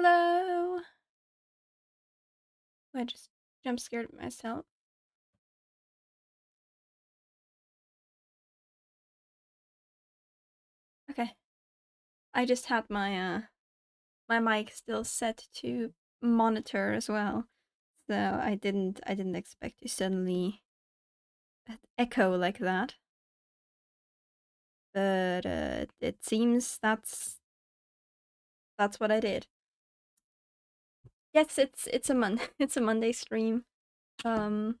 Hello! I just jump scared myself. Okay. I just had my mic still set to monitor as well. So I didn't expect to suddenly echo like that. But it seems that's what I did. Yes, it's a it's a Monday stream. Um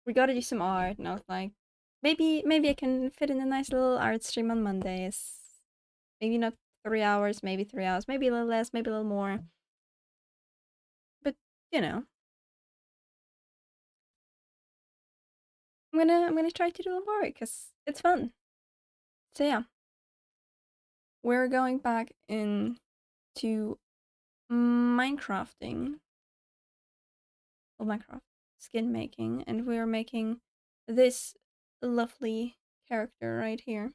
we gotta do some art, and I was like, maybe I can fit in a nice little art stream on Mondays. Maybe not 3 hours, maybe 3 hours, maybe a little less, maybe a little more. But you know, I'm gonna try to do a little more because it's fun. So yeah, we're going back into Minecrafting, well, Minecraft skin making, and we're making this lovely character right here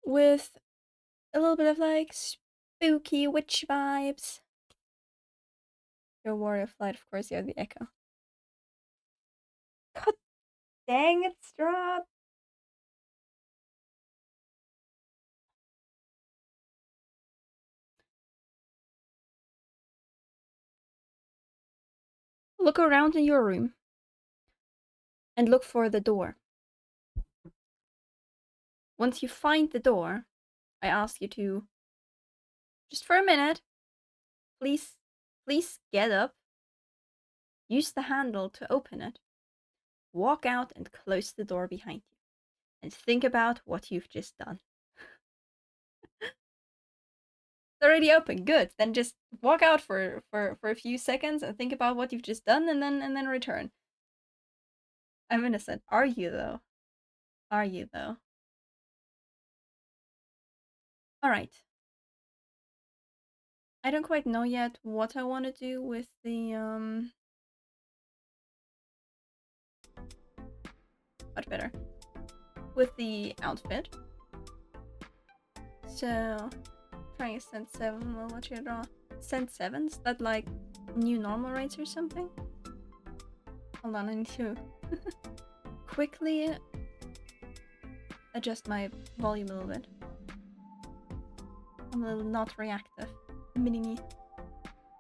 with a little bit of like spooky witch vibes. Your warrior flight, of course, you have the echo. God dang it, Strahd! Look around in your room and look for the door. Once you find the door, I ask you to, just for a minute, please, please get up, use the handle to open it, walk out and close the door behind you, and think about what you've just done. It's already open, good. Then just walk out for a few seconds and think about what you've just done, and then return. I'm innocent. Are you though? Are you though? All right. I don't quite know yet what I want to do with the much better with the outfit. So trying a Cent 7, well, what should I draw? Cent 7s? That like new normal rates or something? Hold on, I need to quickly adjust my volume a little bit. I'm a little not reactive. Mini me.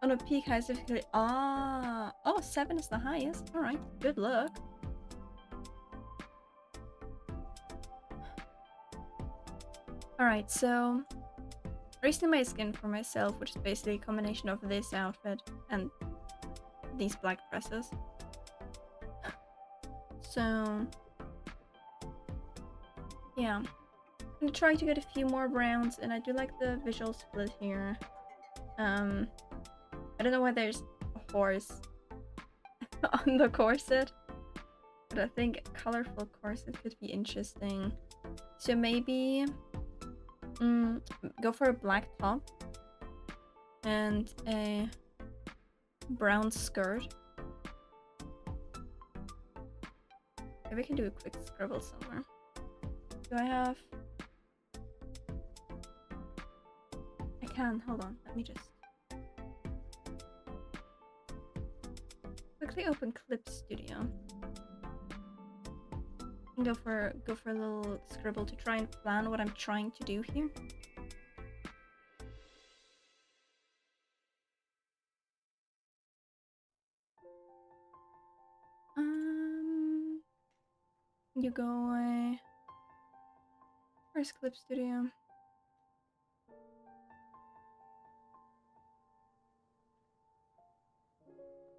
Oh no, peak highest difficulty. Ah, oh, 7 is the highest. Alright, good luck. Alright, so racing my skin for myself, which is basically a combination of this outfit and these black dresses. So yeah, I'm gonna try to get a few more browns, and I do like the visual split here. I don't know why there's a horse on the corset, but I think a colorful corset could be interesting. So maybe go for a black top and a brown skirt. Maybe I can do a quick scribble somewhere. Do I have... I can, hold on, let me just quickly open Clip Studio and go for a little scribble to try and plan what I'm trying to do here. You go away. Where's Clip Studio?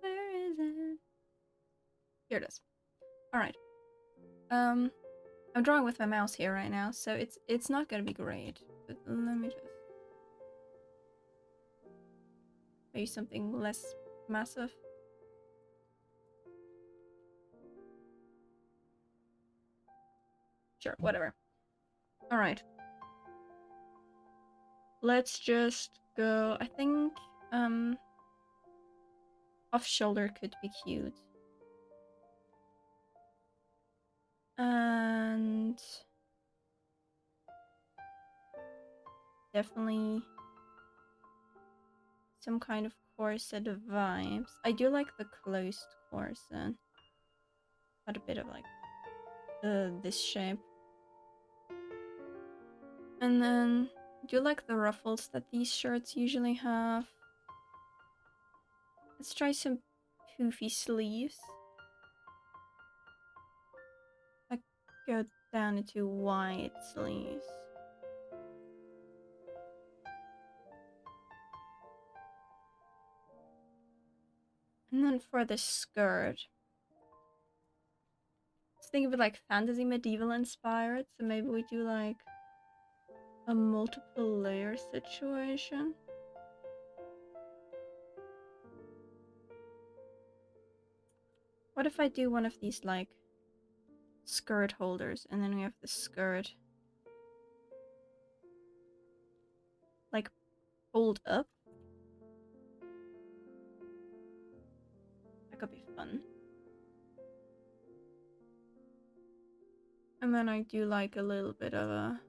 Where is it? Here it is. Alright. I'm drawing with my mouse here right now, so it's not gonna be great. But let me just maybe something less massive. Sure, whatever. Alright. Let's just go. I think off shoulder could be cute. And definitely some kind of corset vibes. I do like the closed corset. Had a bit of like this shape. And then I do like the ruffles that these shirts usually have. Let's try some poofy sleeves. Like go down into wide sleeves. And then for the skirt, let's think of it like fantasy medieval inspired. So maybe we do like a multiple layer situation. What if I do one of these like skirt holders and then we have the skirt like pulled up? That could be fun. And then I do like a little bit of a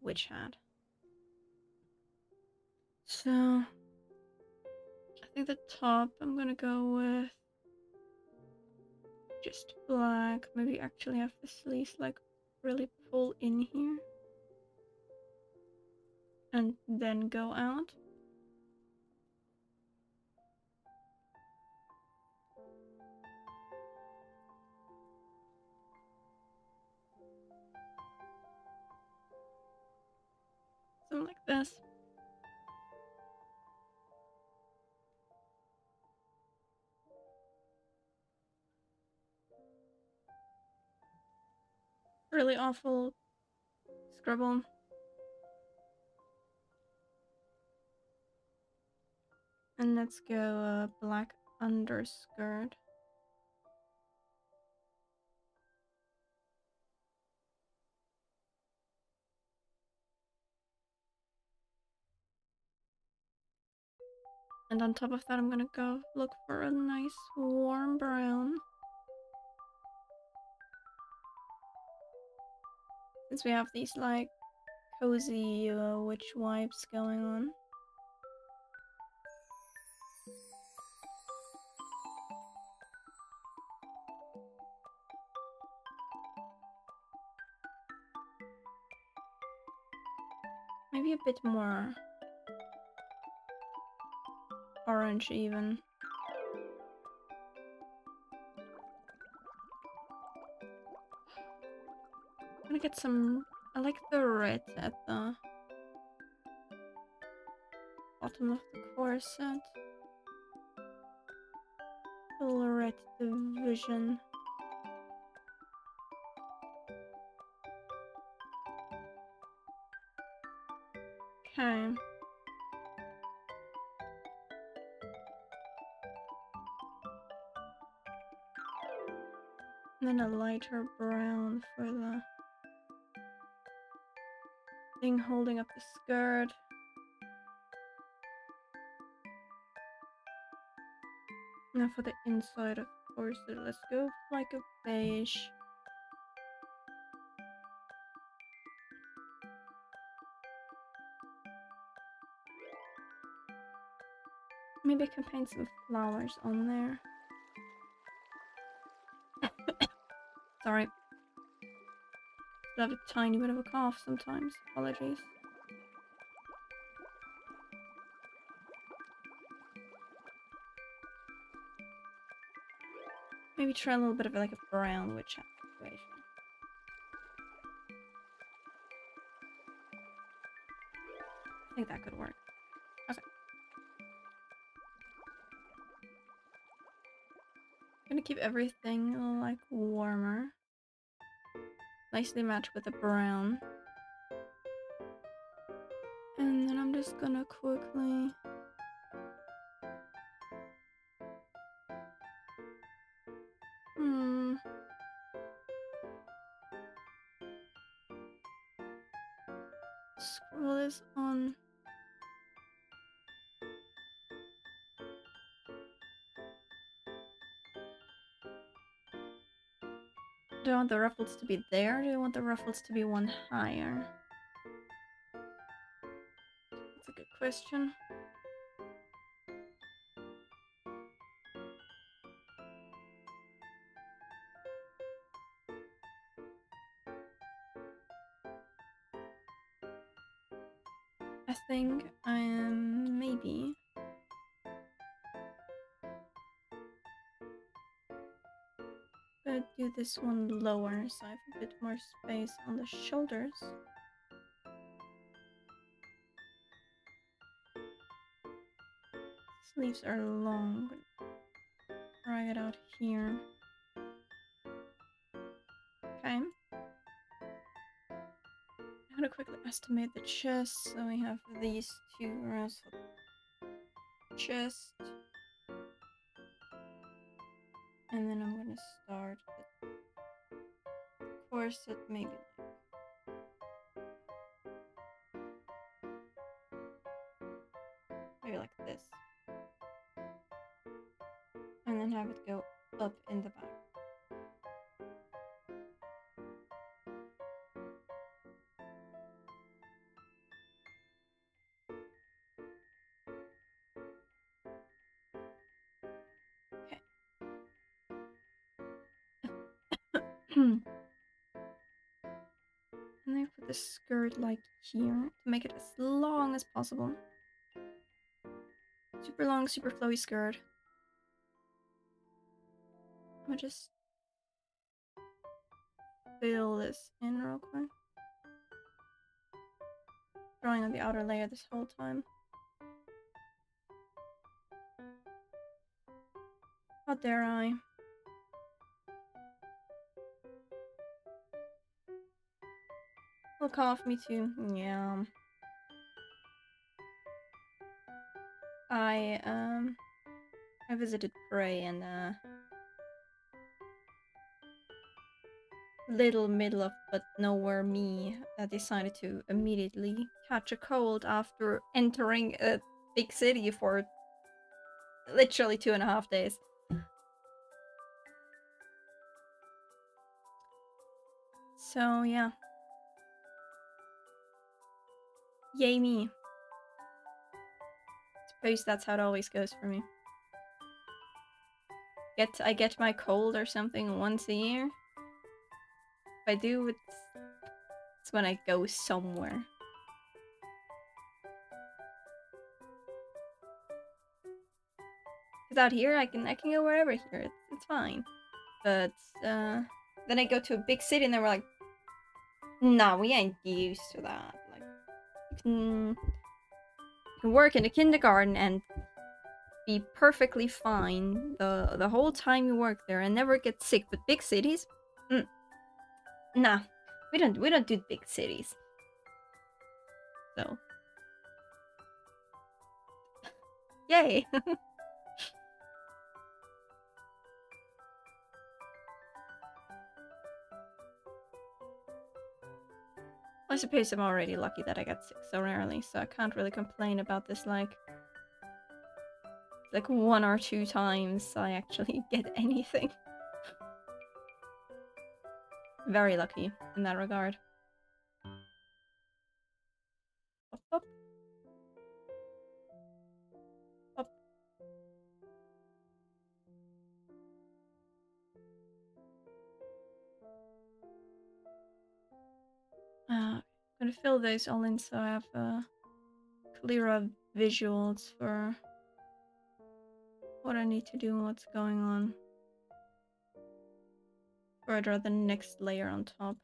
witch hat. So I think the top I'm gonna go with just black. Maybe actually have the sleeves like really pull in here and then go out. Something like this. Really awful scribble. And let's go black underskirt. And on top of that, I'm gonna go look for a nice warm brown. Since we have these like cozy witch vibes going on. Maybe a bit more orange even. I'm gonna get some. I like the red at the bottom of the corset. Little red division. Okay. And then a lighter brown for the thing holding up the skirt. Now for the inside of the corset, let's go with like a beige. Maybe I can paint some flowers on there. Sorry. I have a tiny bit of a cough sometimes. Apologies. Maybe try a little bit of like a brown witch hat situation. I think that could work. Okay. I'm gonna keep everything like warmer. Nicely matched with the brown. And then I'm just gonna quickly scroll this on. Do I want the ruffles to be there, or do I want the ruffles to be one higher? question. I think I am maybe gonna do this one lower so I have a bit more space on the shoulders. Sleeves are long. Drag it out here. Okay. I'm gonna quickly estimate the chest. So we have these 2 rows for the chest. And then I'm gonna start the corset, maybe like this. And then have it go up in the back. And I put the skirt like here to make it as long as possible. Super long, super flowy skirt. I'm gonna just fill this in real quick. Drawing on the outer layer this whole time. How dare I? Look off, me too. Yeah. I visited Prey and little middle of but nowhere me decided to immediately catch a cold after entering a big city for literally 2.5 days. So yeah. Yay me. Suppose that's how it always goes for me. I get my cold or something once a year. If I do, it's when I go somewhere. Cause out here I can go wherever here. It's fine. But then I go to a big city and they were like, nah, we ain't used to that. Like, you can work in a kindergarten and be perfectly fine the whole time you work there and never get sick. But big cities, nah, we don't do big cities. So, yay. I suppose I'm already lucky that I got sick so rarely, so I can't really complain about this, like 1 or 2 times I actually get anything. Very lucky in that regard. Up, up. Up. I'm gonna fill those all in so I have clearer visuals for what I need to do and what's going on. Or I'd rather the next layer on top.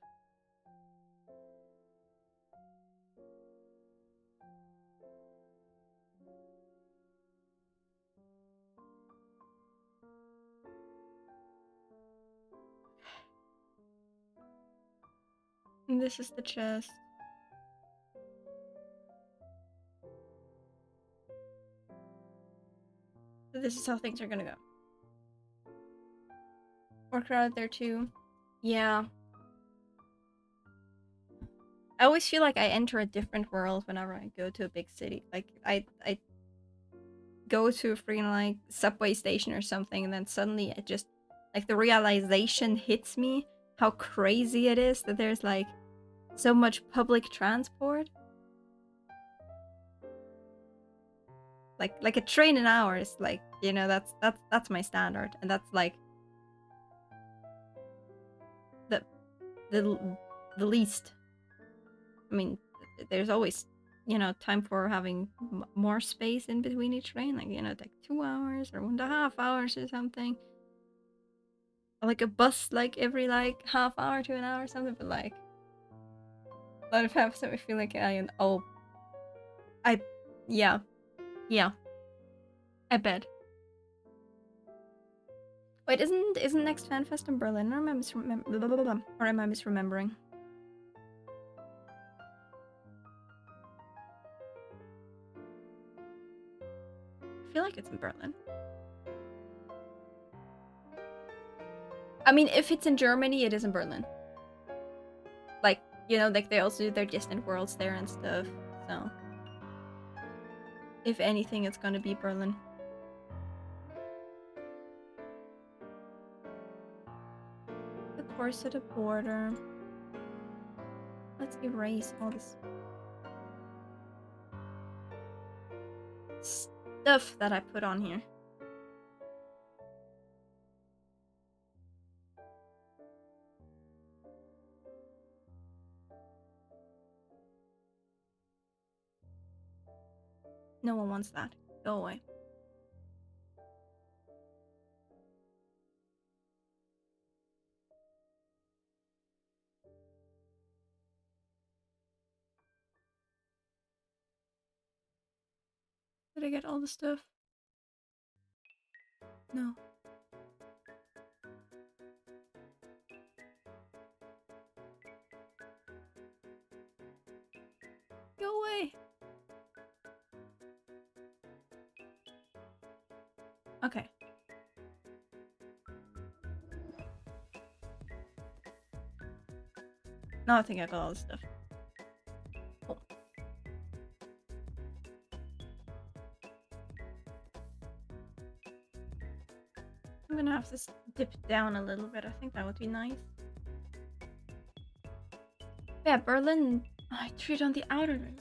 And this is the chest. So this is how things are gonna go. Work out there too. Yeah. I always feel like I enter a different world whenever I go to a big city. Like I go to a freaking like subway station or something, and then suddenly it just like the realization hits me how crazy it is that there's like so much public transport. like a train an hour is like, you know, that's my standard, and that's like the the the least. I mean, there's always, you know, time for having more space in between each train, like, you know, like 2 hours or 1.5 hours or something. Or like a bus, like every like half hour to an hour or something. But like a lot of times I feel like I yeah, yeah, I bet. Wait, isn't next FanFest in Berlin? Or am I misremembering? I feel like it's in Berlin. I mean, if it's in Germany, it is in Berlin. Like, you know, like they also do their distant worlds there and stuff. So, if anything, it's gonna be Berlin. The course at the border. Let's erase all this stuff that I put on here. No one wants that. Go away. Did I get all the stuff? No. Go away. Okay. Now I think I got all the stuff. Cool. I'm gonna have to dip down a little bit. I think that would be nice. Yeah, Berlin. I treat on the outer ring.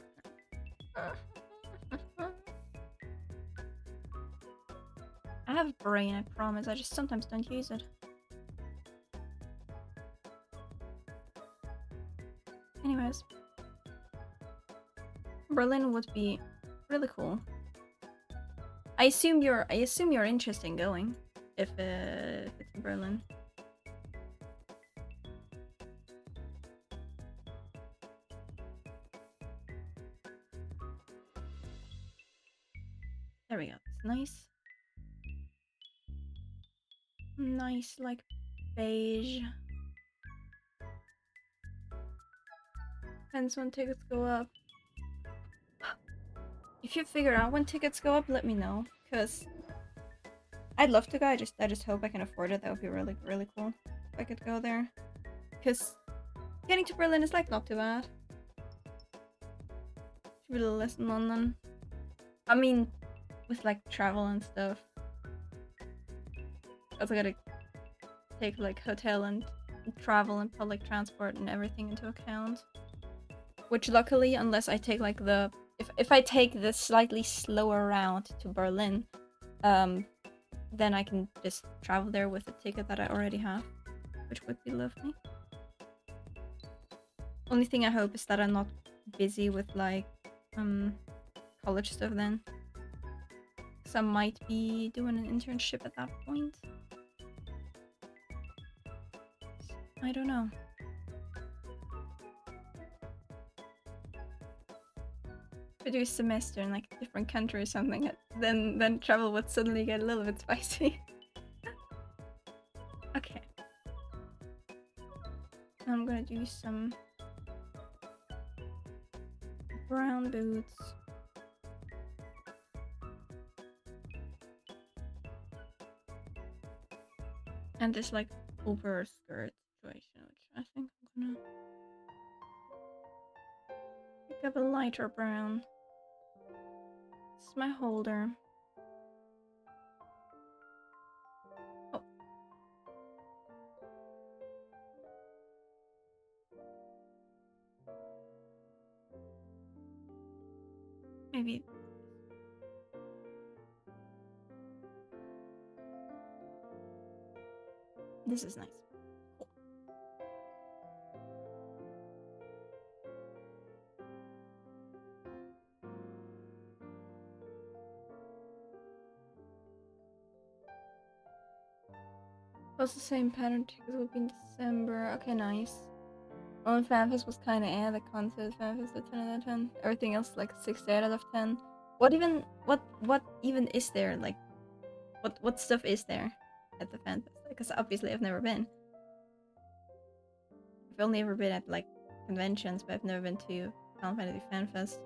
I have a brain, I promise. I just sometimes don't use it. Anyways, Berlin would be really cool. I assume you're interested in going if it's in Berlin. There we go. It's nice. Nice, like beige. Depends when tickets go up. If you figure out when tickets go up, let me know. Cause I'd love to go. I just hope I can afford it. That would be really, really cool if I could go there. Cause getting to Berlin is like not too bad. Should be a little less than London. I mean, with like travel and stuff. Also gotta take like hotel and travel and public transport and everything into account. Which luckily, unless I take like the if I take the slightly slower route to Berlin, then I can just travel there with a ticket that I already have, which would be lovely. Only thing I hope is that I'm not busy with like college stuff then. So I might be doing an internship at that point. I don't know. If I do a semester in like a different country or something, then travel would suddenly get a little bit spicy. Okay. I'm gonna do some brown boots. And this like over skirt situation, which I think I'm gonna pick up a lighter brown. This is my holder. Oh. Maybe. This is nice. Was the same pattern tickets will be in December. Okay, nice. Well, FanFest was kind of the concert. FanFest a 10 out of 10. Everything else like 6 8 out of 10. What even is there? Like, what stuff is there at the FanFest? Because obviously I've never been. I've only ever been at like conventions, but I've never been to Final Fantasy FanFest.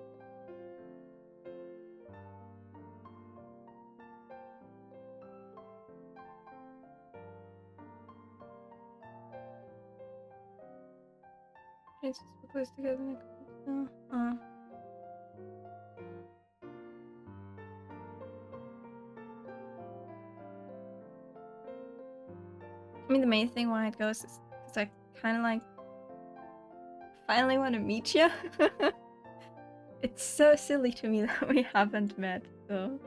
It's close together. I mean, the main thing why I'd go is because I kind of like finally want to meet you. It's so silly to me that we haven't met, so.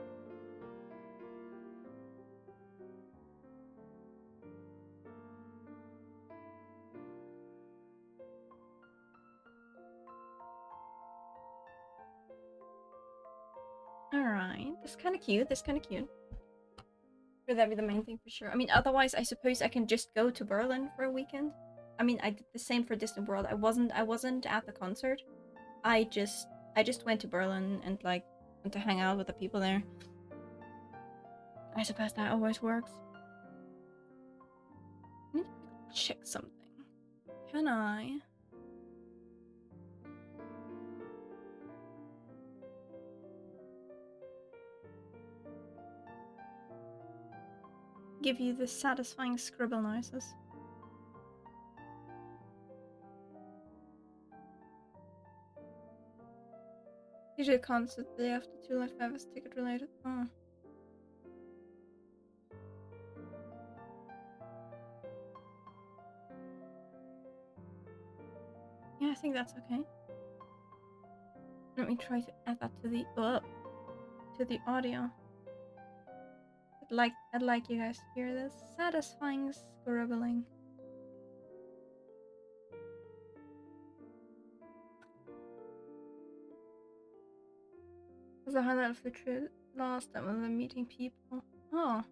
Alright, that's kind of cute. That's kind of cute. Would that be the main thing for sure? I mean, otherwise, I suppose I can just go to Berlin for a weekend. I mean, I did the same for Disney World. I wasn't at the concert. I just went to Berlin and like went to hang out with the people there. I suppose that always works. I need to check something. Can I? Give you the satisfying scribble noises. Usually a concert the day after 2 Life 5 is ticket related. Oh. Yeah, I think that's okay. Let me try to add that to the audio. I'd like you guys to hear this satisfying scribbling. Was the highlight of the trip last time when we were meeting people. Oh.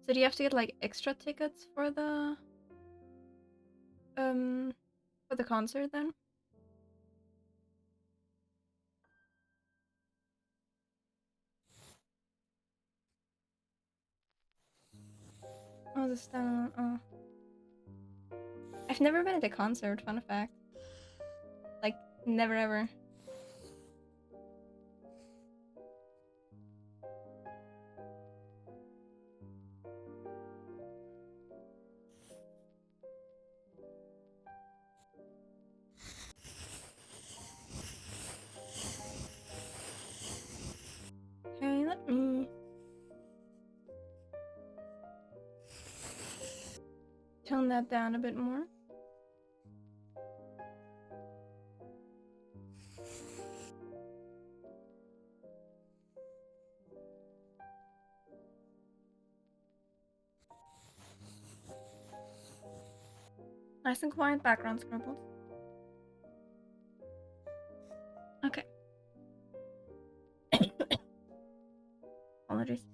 So do you have to get like extra tickets for the concert then? Oh, the standalone. Oh. I've never been at a concert, fun fact. Like, never ever. Okay, let me tone that down a bit more. Nice and quiet background scribbles. Okay. Apologies.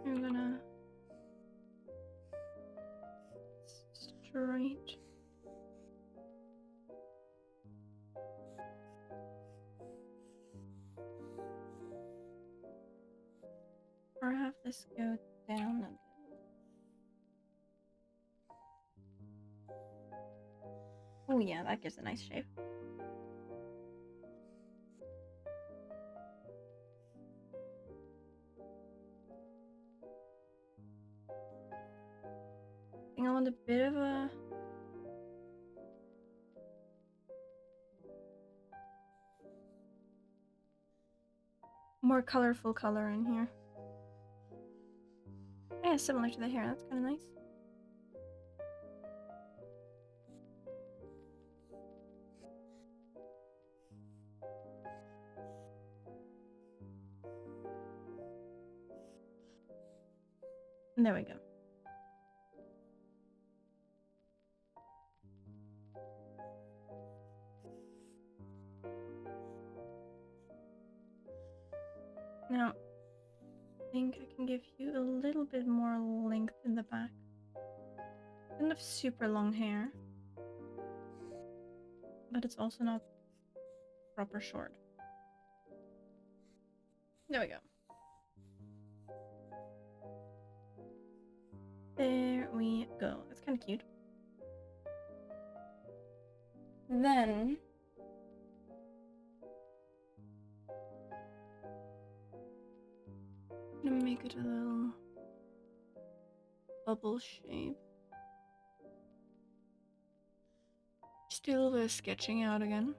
I'm gonna straight. Or have this go down a little. Oh yeah, that gives a nice shape. I think I want a bit of a more colorful color in here. Yeah, similar to the hair. That's kind of nice. There we go. Now, I think I can give you a little bit more length in the back. Kind of super long hair, but it's also not proper short. There we go. There we go. That's kind of cute. Then I'm gonna make it a little bubble shape. Just do a little bit of sketching out again.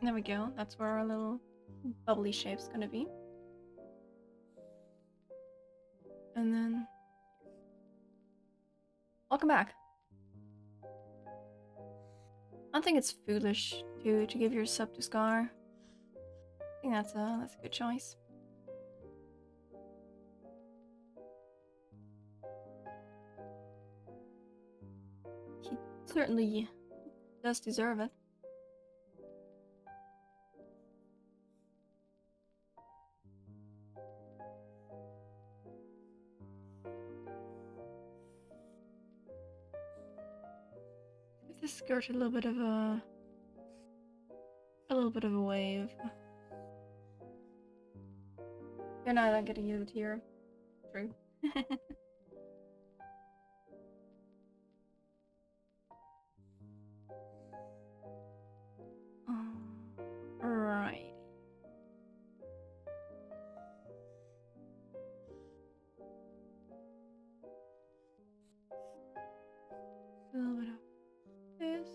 There we go. That's where our little bubbly shape's gonna be. And then welcome back. I don't think it's foolish to give your sub to Scar. I think that's a good choice. He certainly does deserve it. Give this skirt a little bit of a wave. You're not gonna use it here. True. Right. A little bit of this.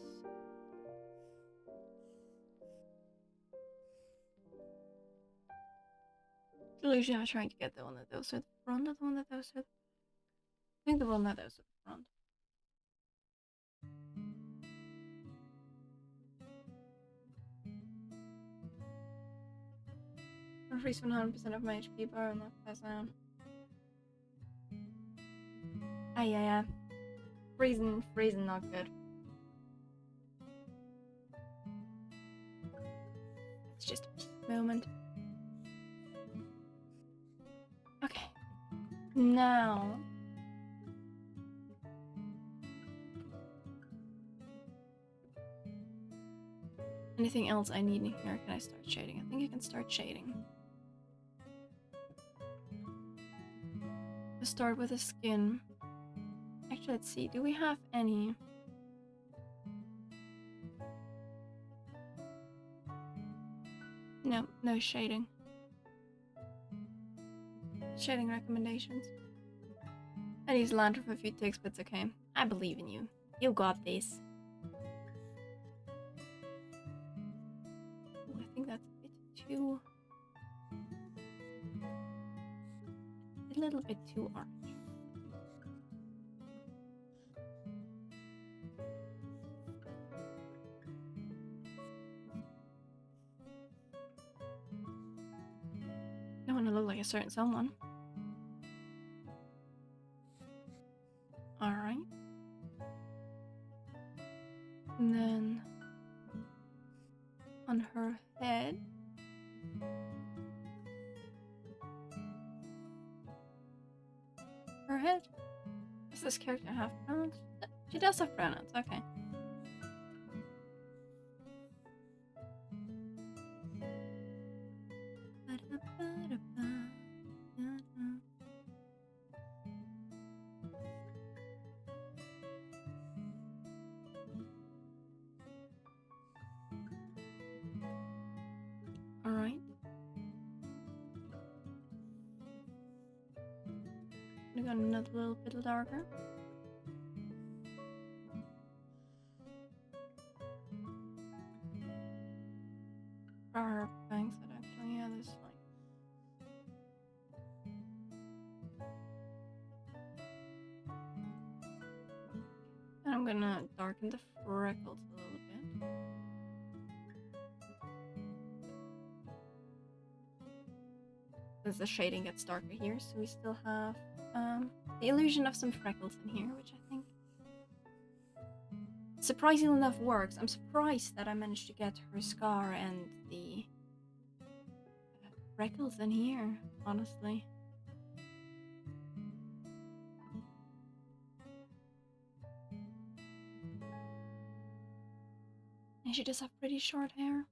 Usually I'm trying to get the one that goes to the front, not the one that goes to the... I think the one that goes to the front. I freeze 100% of my HP bar and that pass down. Ah, yeah. Freezing, not good. It's just a peak moment. Okay. Now... anything else I need in here? Can I start shading? I think I can start shading. Let's start with the skin. Actually, let's see. Do we have any? No shading. Shading recommendations. I use lantern for a few ticks, but it's okay. I believe in you. You got this. Ooh, I think that's a bit too... a little bit too orange. I want to look like a certain someone. Alright. And then on her head. Her head? Does this character have pronouns? She does have pronouns, okay. Alright. I'm gonna go another little bit darker. Her bangs that actually, yeah, this is fine. And I'm gonna darken the freckles a little bit. As the shading gets darker here, so we still have the illusion of some freckles in here, which I think surprisingly enough works. I'm surprised that I managed to get her scar and the freckles in here, honestly. And she does have pretty short hair.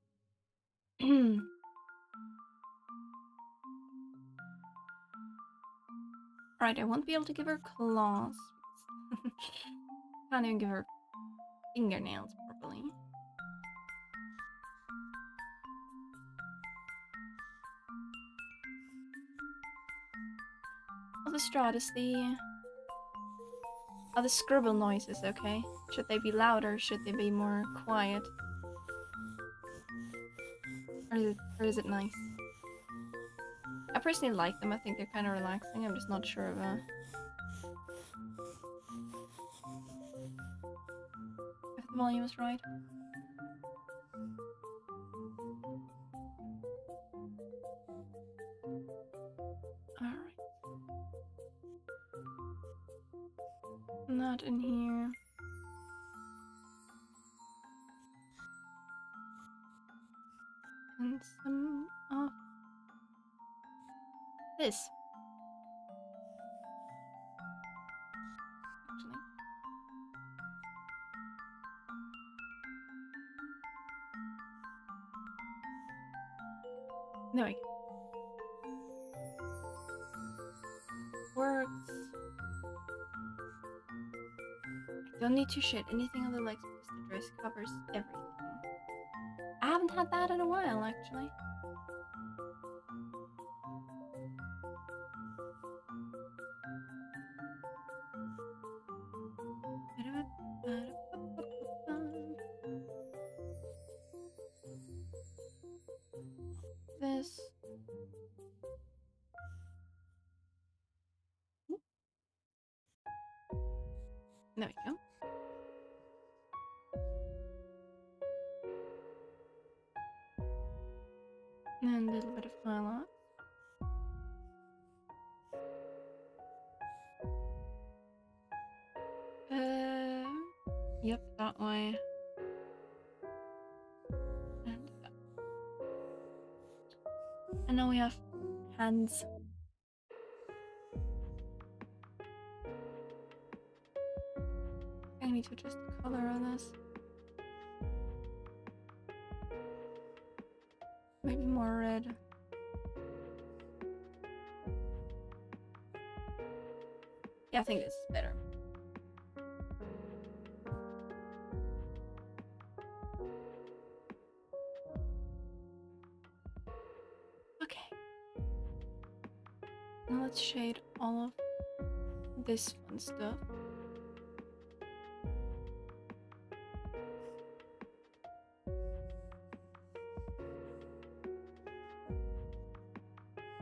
Alright, I won't be able to give her claws. Can't even give her fingernails properly. Also, Stratus, are the scribble noises okay? Should they be louder? Should they be more quiet? Or is it nice? I personally like them. I think they're kind of relaxing. I'm just not sure of if the volume is right. Alright. Not in here. And some of this. Actually. There we go. Works. I don't need to shade anything on the legs because the dress covers everything. I haven't had that in a while, actually. This. There we go. And a little bit of highlight. Yep, that way. And that. And now we have hands. I need to adjust the color on this. Maybe more red. Yeah, I think this is better. Okay. Now let's shade all of this fun stuff.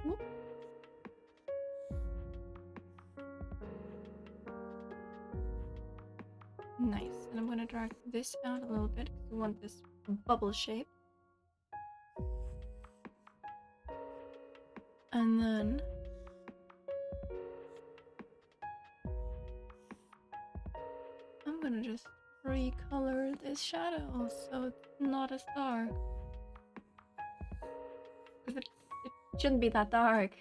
Whoop. Nice. And I'm gonna drag this out a little bit because we want this bubble shape. And then I'm gonna just recolor this shadow so it's not as dark. It shouldn't be that dark.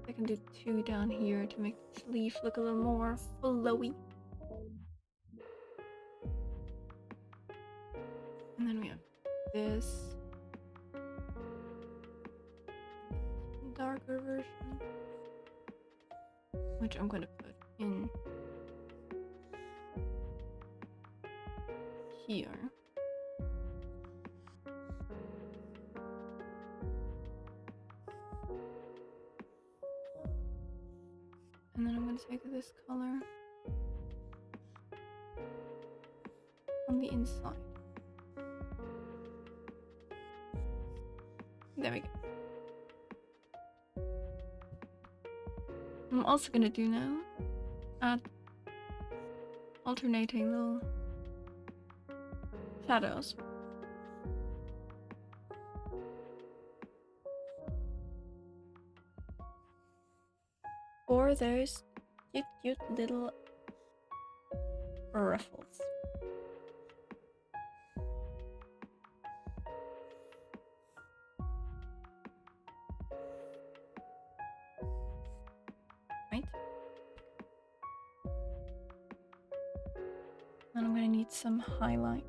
I can do 2 down here to make this leaf look a little more flowy. And then we have this darker version, which I'm gonna put in here. And then I'm going to take this color on the inside. There we go. I'm also going to do now add alternating little shadows. Or those cute little ruffles. Right? And I'm gonna need some highlight.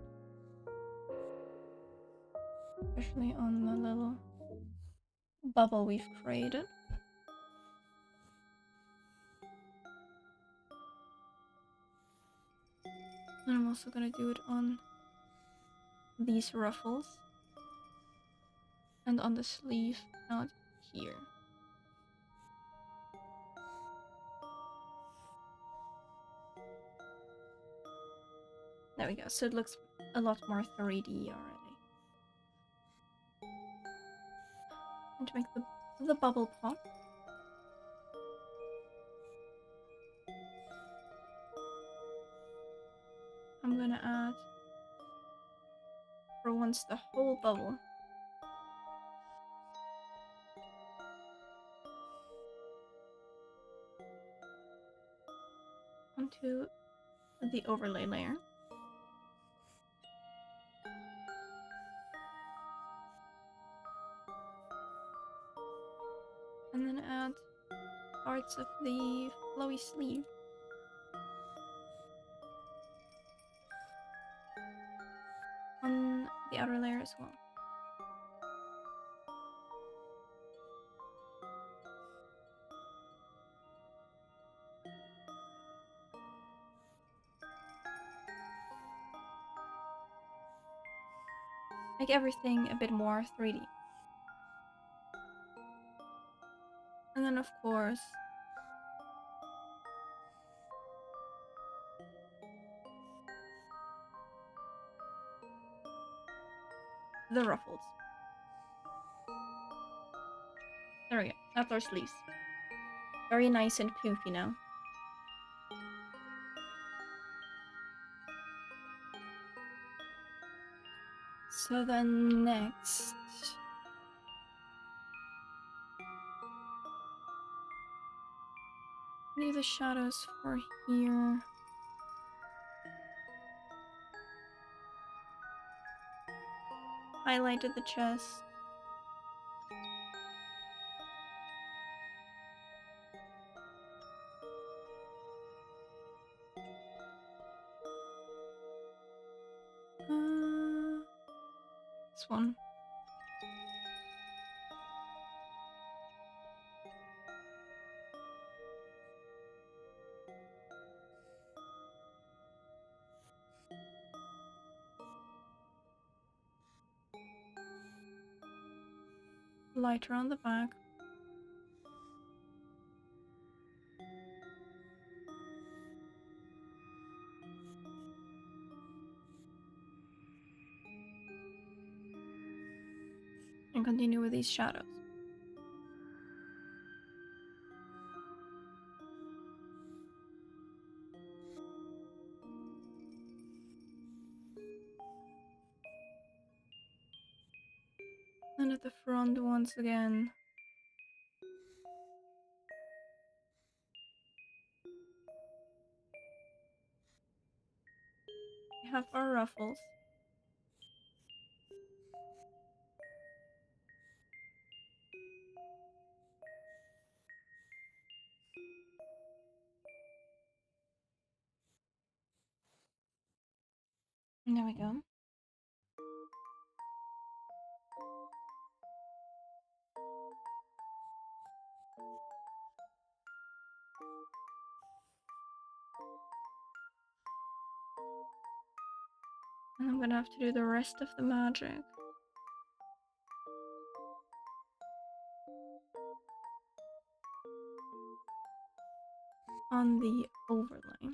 Especially on the little bubble we've created. And I'm also gonna do it on these ruffles and on the sleeve out here. There we go, so it looks a lot more 3D already. And to make the bubble pop, I'm gonna add, for once, the whole bubble. Onto the overlay layer. And then add parts of the flowy sleeve. On the outer layer as well. Make everything a bit more 3D. And then, of course, the ruffles. There we go. That's our sleeves. Very nice and poofy now. So then next, leave the shadows for here. Highlighted the chest. This one. Lighter on the back. And continue with these shadows. And at the front once again. We have our ruffles. And there we go. And I'm gonna have to do the rest of the magic. On the overlay.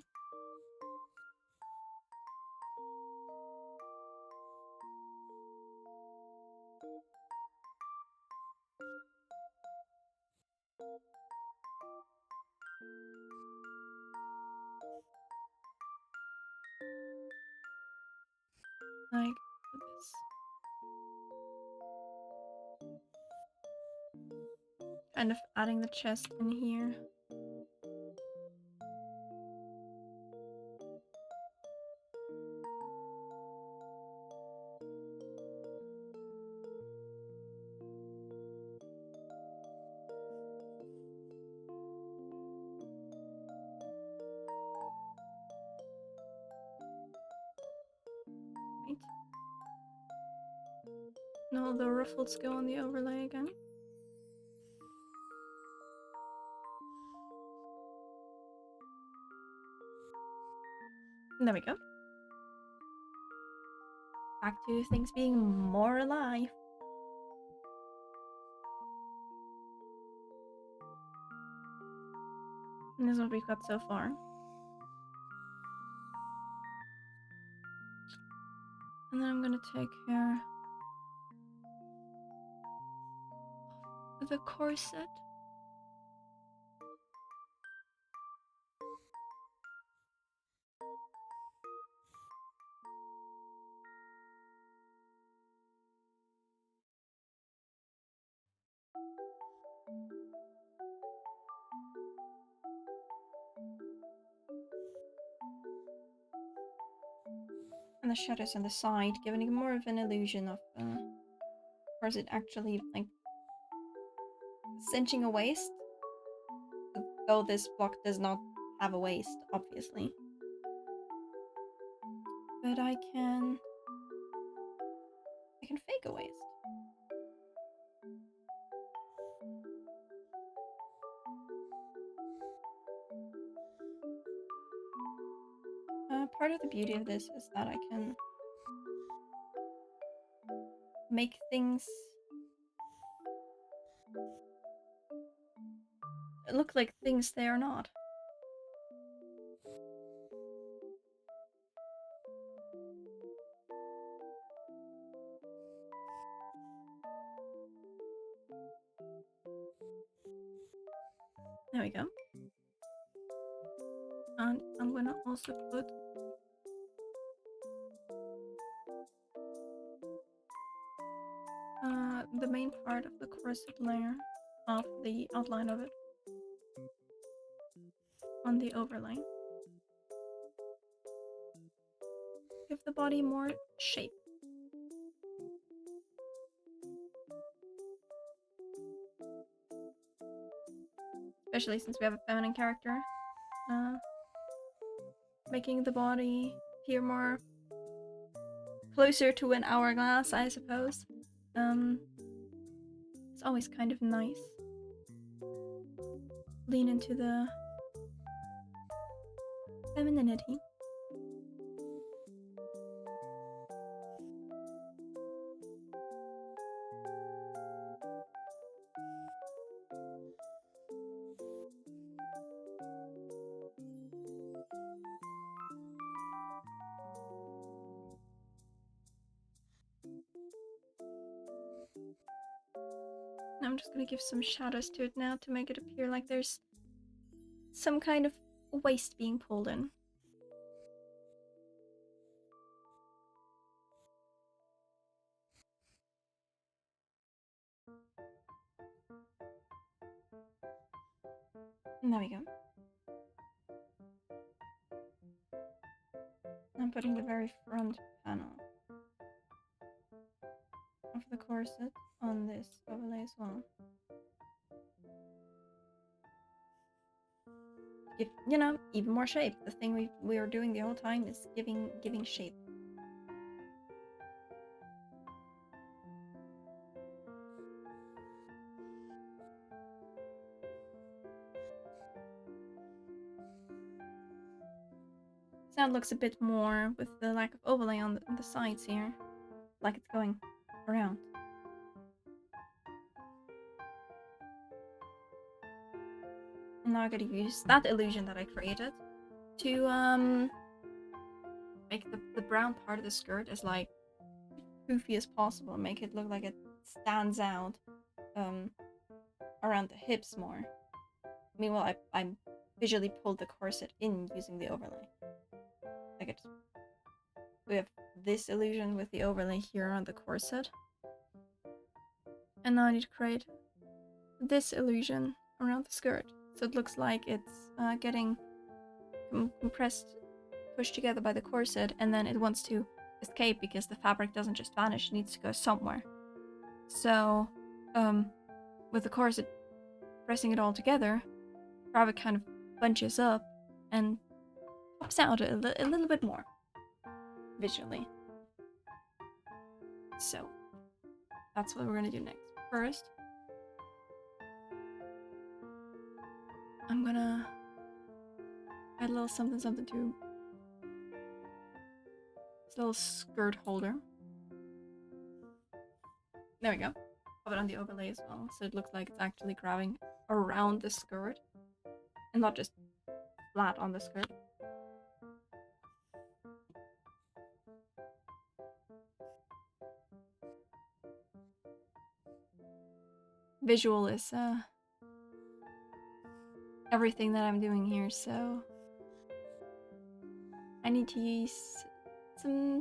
like this. Kind of adding the chest in here. Right. No, the ruffles go on the overlay again. And there we go. Back to things being more alive. And this is what we've got so far. And then I'm gonna take care of the corset. And the shadows on the side, giving it more of an illusion of corset actually like cinching a waist. Though this block does not have a waist, obviously. But I can fake a waist. Part of the beauty of this is that I can make things look like things they are not. There we go. And I'm gonna also put the main part of the corset layer of the outline of it on the overlay. Give the body more shape. Especially since we have a feminine character. Making the body appear more closer to an hourglass, I suppose. It's always kind of nice. Lean into the femininity. I'm just gonna give some shadows to it now to make it appear like there's some kind of waist being pulled in. And there we go. I'm putting the very front panel of the corset on this overlay as well. Give, you know, even more shape. The thing we are doing the whole time is giving shape. Sound looks a bit more with the lack of overlay on the sides here, like it's going around. And now I gotta use that illusion that I created to make the brown part of the skirt as like poofy as possible, make it look like it stands out around the hips more. Meanwhile, I visually pulled the corset in using the overlay. Like we have this illusion with the overlay here on the corset. And now I need to create this illusion around the skirt. So it looks like it's getting compressed, pushed together by the corset, and then it wants to escape because the fabric doesn't just vanish, it needs to go somewhere. So, with the corset pressing it all together, fabric kind of bunches up and pops out a little bit more visually. So, that's what we're gonna do next. First, I'm gonna add a little something to this little skirt holder. There we go. Pop it on the overlay as well, so it looks like it's actually grabbing around the skirt and not just flat on the skirt. Visual is everything that I'm doing here, so I need to use some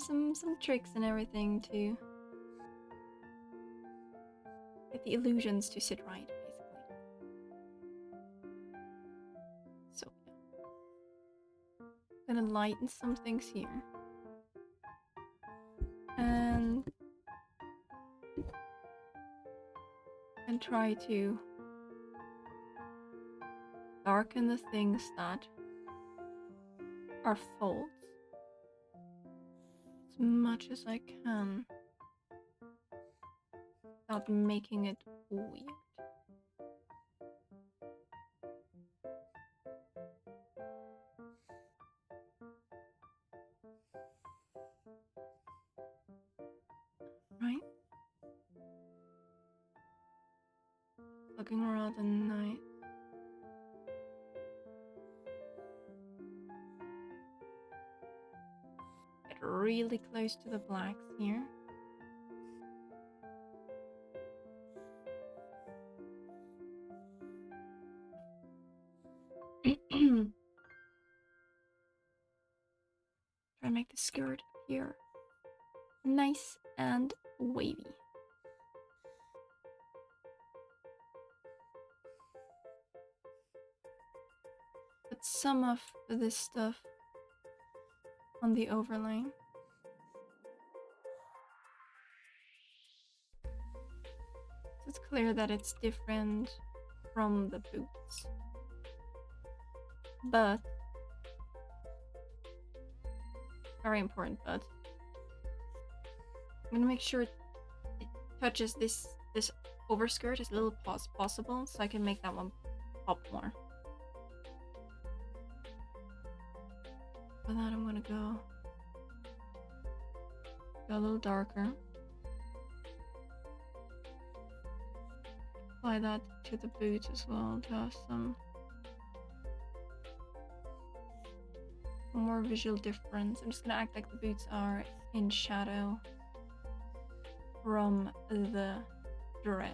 tricks and everything to get the illusions to sit right, basically. So I'm gonna lighten some things here. And try to darken the things that are folds as much as I can without making it weird. Right? Looking rather nice. Get really close to the blacks here. Try to make the skirt appear nice and wavy. Put some of this stuff on the overlay. So it's clear that it's different from the boots. But, very important, but I'm gonna make sure it touches this overskirt as little as possible, so I can make that one pop more. For that, I'm gonna go a little darker. Apply that to the boots as well to have some more visual difference. I'm just gonna act like the boots are in shadow from the dress.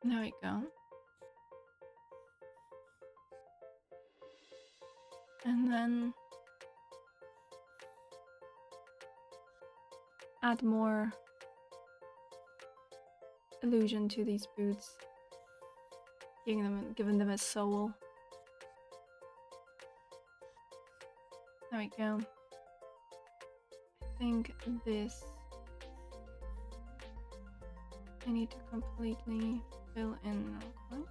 There we go. And then add more illusion to these boots, giving them a soul. There we go. I think this I need to completely fill in real quick.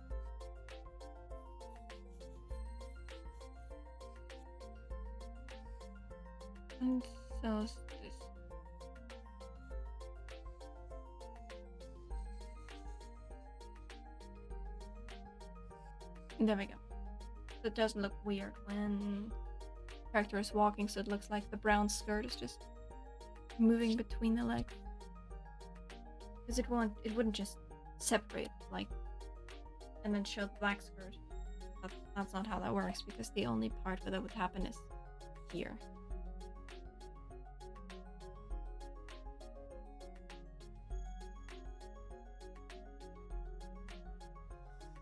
And so this. There we go. So it doesn't look weird when the character is walking, so it looks like the brown skirt is just moving between the legs. Because it wouldn't just separate like and then show the black skirt. That's not how that works, because the only part where that would happen is here.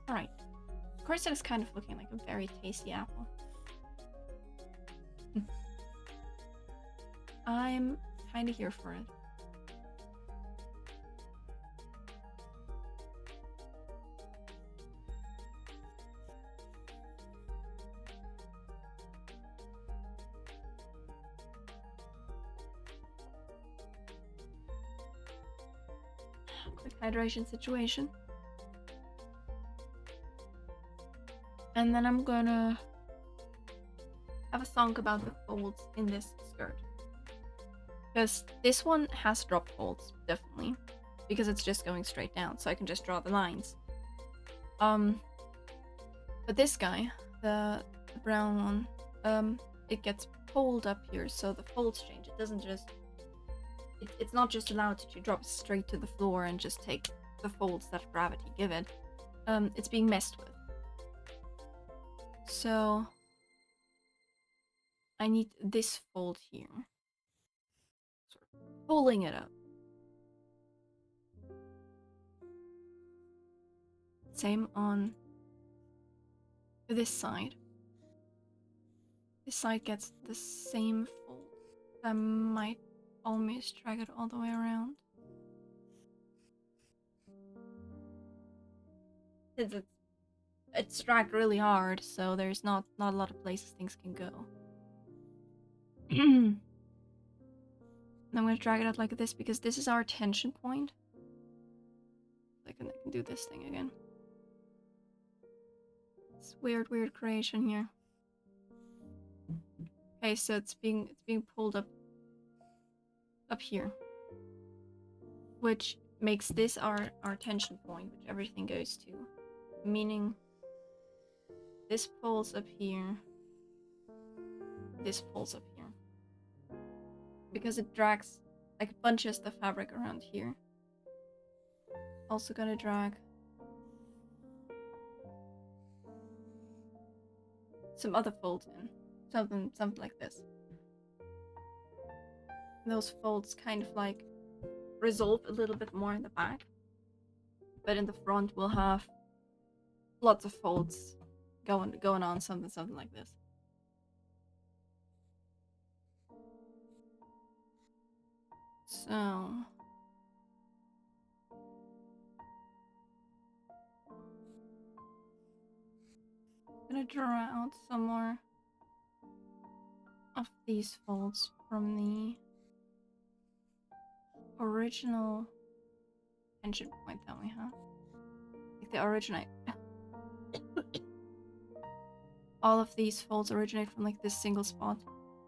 Alright. Corset is kind of looking like a very tasty apple. I'm kind of here for it. Quick hydration situation. And then I'm gonna have a thunk about the folds in this skirt. Because this one has drop folds, definitely. Because it's just going straight down, so I can just draw the lines. But this guy, the brown one, it gets pulled up here, so the folds change. It doesn't just... It's not just allowed to drop straight to the floor and just take the folds that gravity give it. It's being messed with. So I need this fold here. Sort of pulling it up. Same on this side. This side gets the same fold. I might almost drag it all the way around. It's dragged really hard, so there's not a lot of places things can go. And I'm gonna drag it out like this because this is our tension point. I can do this thing again. It's weird creation here. Okay, so it's being pulled up here, which makes this our tension point, which everything goes to, meaning this pulls up here, this pulls up here, because it drags, like, bunches the fabric around here. Also gonna drag some other folds in, something like this. Those folds kind of like resolve a little bit more in the back, but in the front we'll have lots of folds going on, something like this. So I'm gonna draw out some more of these folds from the original tension point that we have. Like the originate. All of these folds originate from like this single spot,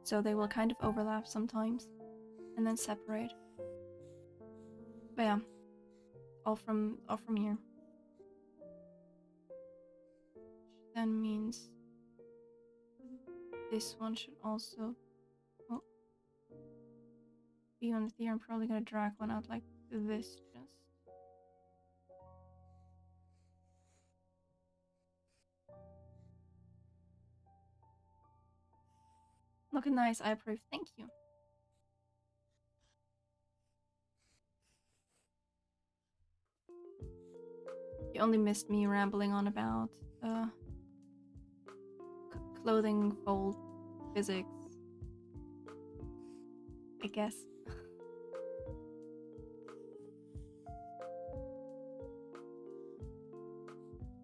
so they will kind of overlap sometimes and then separate. But yeah, all from here. Which then means this one should also be on here. I'm probably gonna drag one out like this, just. Looking nice, I approve. Thank you. You only missed me rambling on about clothing fold physics, I guess.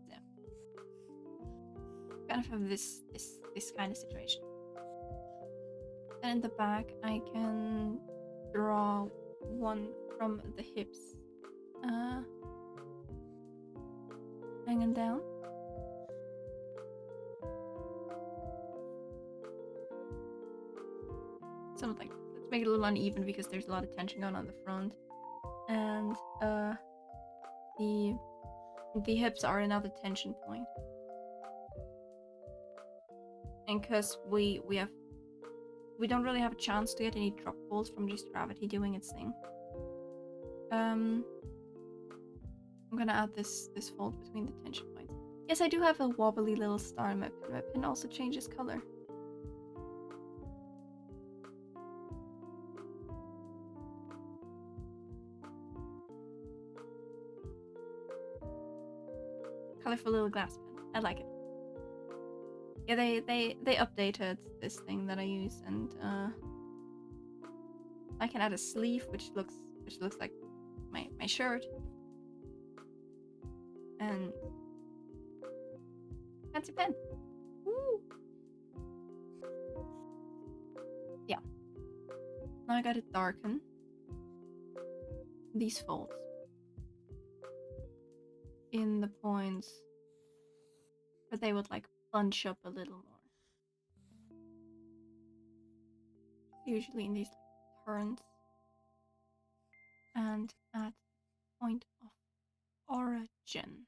Yeah. Kind of have this kind of situation. And in the back, I can draw one from the hips, hanging down. Something like, let's make it a little uneven because there's a lot of tension going on the front, and the hips are another tension point. And because we don't really have a chance to get any drop folds from just gravity doing its thing. I'm gonna add this fold between the tension points. Yes, I do have a wobbly little star in my pin. My pin also changes color. Colorful little glass pen. I like it. Yeah, they updated this thing that I use, and I can add a sleeve, which looks like my shirt, and fancy pen. Woo! Yeah. Now I gotta darken these folds in the points where they would like bunch up a little more. Usually in these turns. And at point of origin.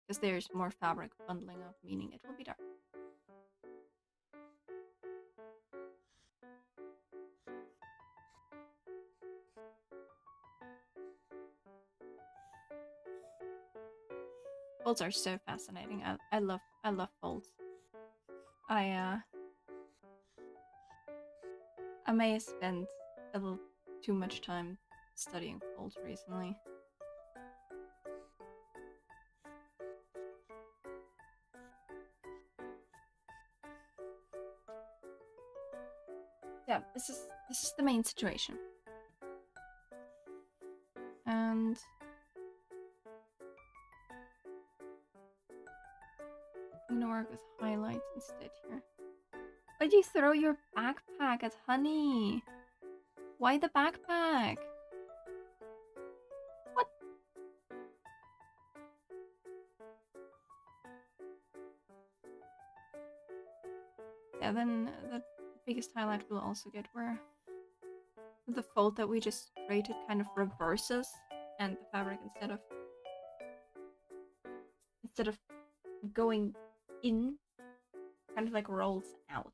Because there's more fabric bundling up, meaning it will be dark. Folds are so fascinating. I love folds. I may have spent a little too much time studying folds recently. Yeah, this is the main situation. And I'm gonna work with highlights instead here. Why'd you throw your backpack at Honey? Why the backpack? What? Yeah, then the biggest highlight will also get where the fold that we just created kind of reverses, and the fabric instead of going in, kind of like rolls out,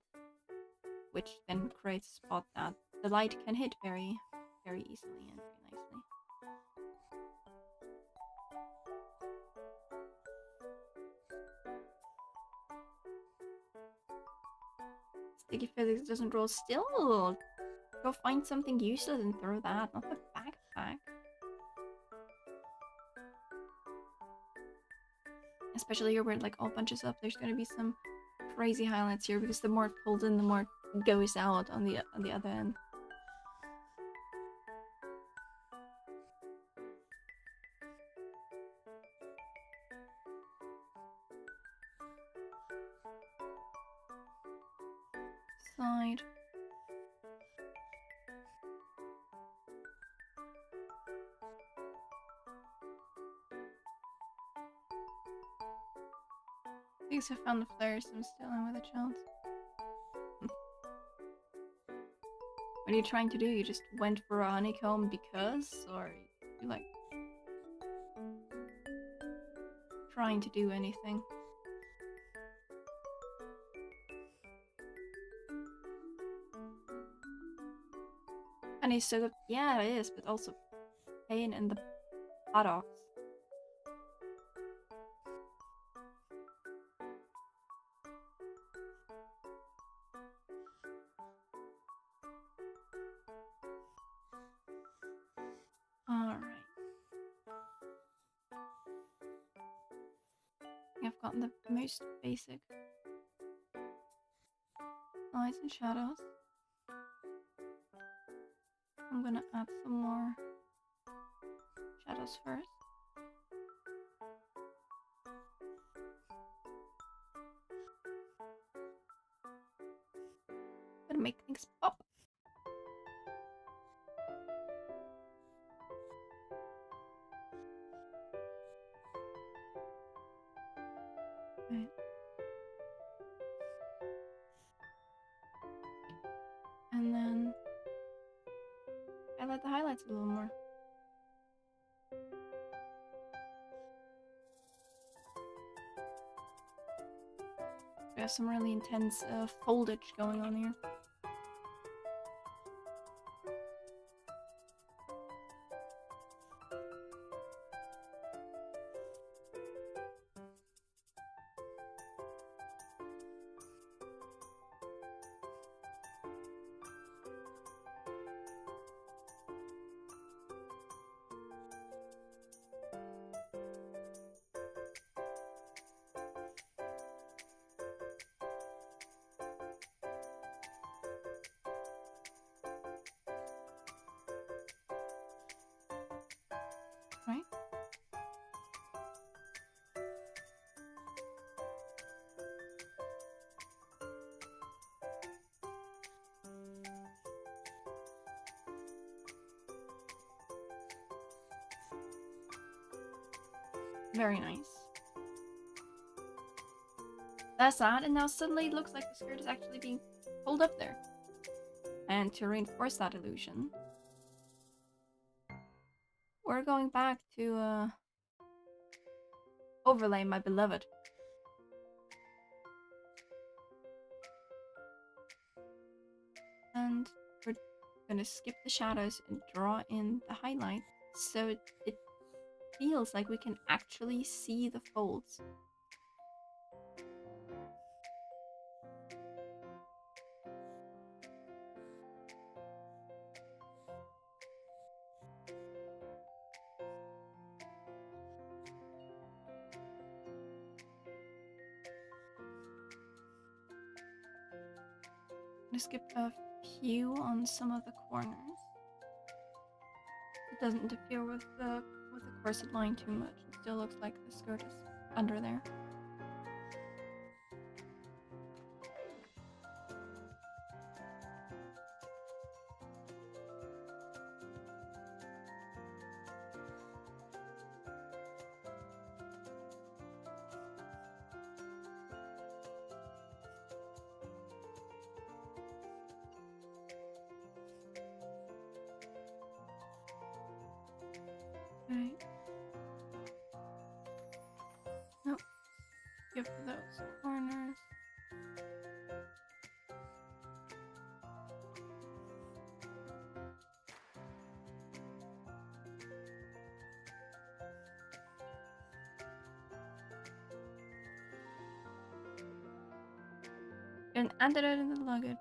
which then creates a spot that the light can hit very, very easily and very nicely. Sticky physics doesn't roll still. Go find something useless and throw that, not the backpack. Especially here where it like all bunches up, there's gonna be some crazy highlights here because the more it pulls in, the more it goes out on the other end. Side. I think I found the flares, so I'm still in with a chance. What are you trying to do? You just went for a honeycomb because? Or you like trying to do anything? And he's so good. Yeah, it is, but also pain in the buttocks. Alright. I've gotten the most basic lights and shadows. I'm gonna add some more shadows first. Gonna make things pop. Right. And then highlight the highlights a little more. We have some really intense foldage going on here. Very nice. That's that, and now suddenly it looks like the skirt is actually being pulled up there. And to reinforce that illusion, we're going back to overlay my beloved. And we're gonna skip the shadows and draw in the highlight so it feels like we can actually see the folds. I'm gonna skip a few on some of the corners. It doesn't interfere with the corset line too much. It still looks like the skirt is under there. Okay. Nope. Skip those corners. And added it in the luggage.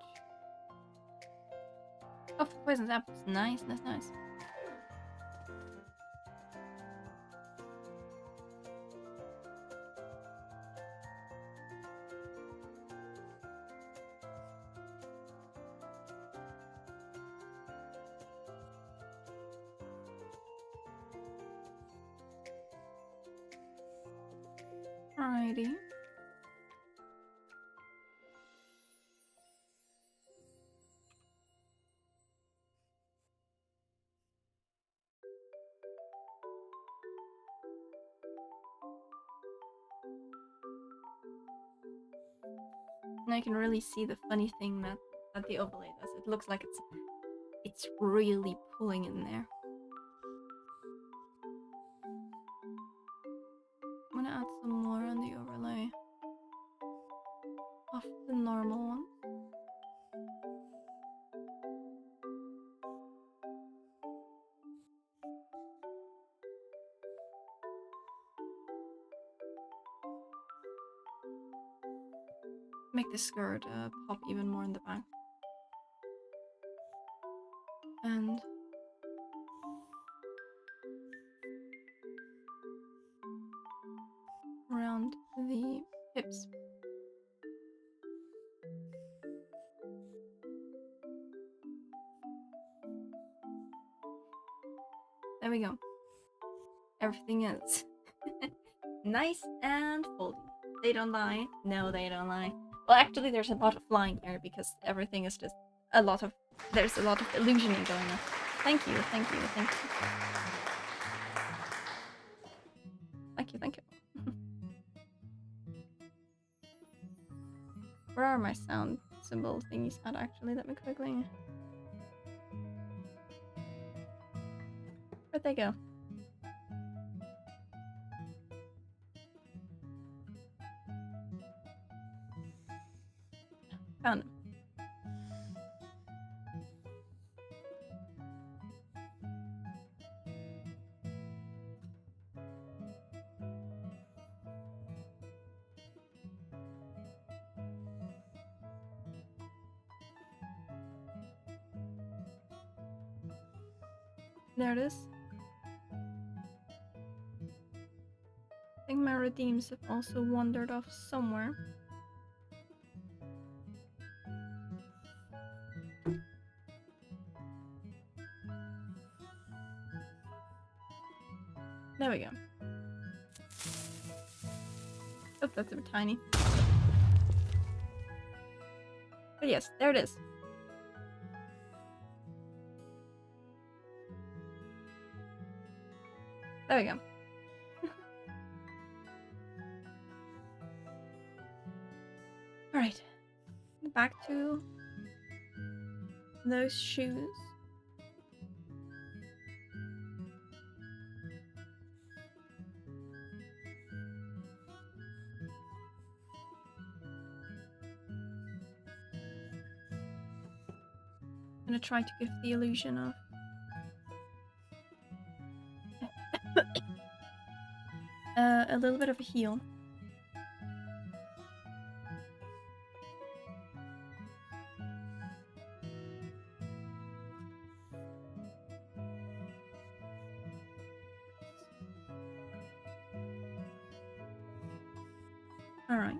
Oh, poison apples. Nice, nice, nice. Alrighty. And I can really see the funny thing that the overlay does. It looks like it's really pulling in there. I'm gonna add some more on the overlay of the normal one. Make the skirt pop even more in the back. And around the hips. There we go. Everything is nice and folded. They don't lie. No, they don't lie. Well, actually, there's a lot of lying here because everything is just there's a lot of illusioning going on. Thank you, thank you, thank you. Thank you, thank you. Where are my sound symbol thingies at actually? Let me quickly... Where'd they go? Found them. There it is. I think my redeems have also wandered off somewhere. There we go. Oh, that's a bit tiny. But yes, there it is. There we go. back to those shoes. I'm gonna try to give the illusion of a little bit of a heel. All right.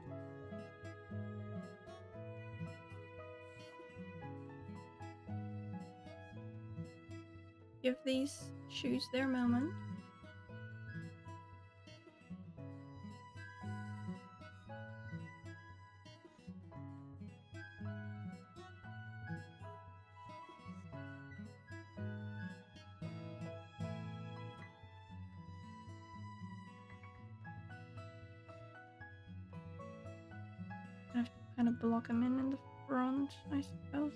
Give these shoes their moment. I have to kind of block them in the front, I suppose.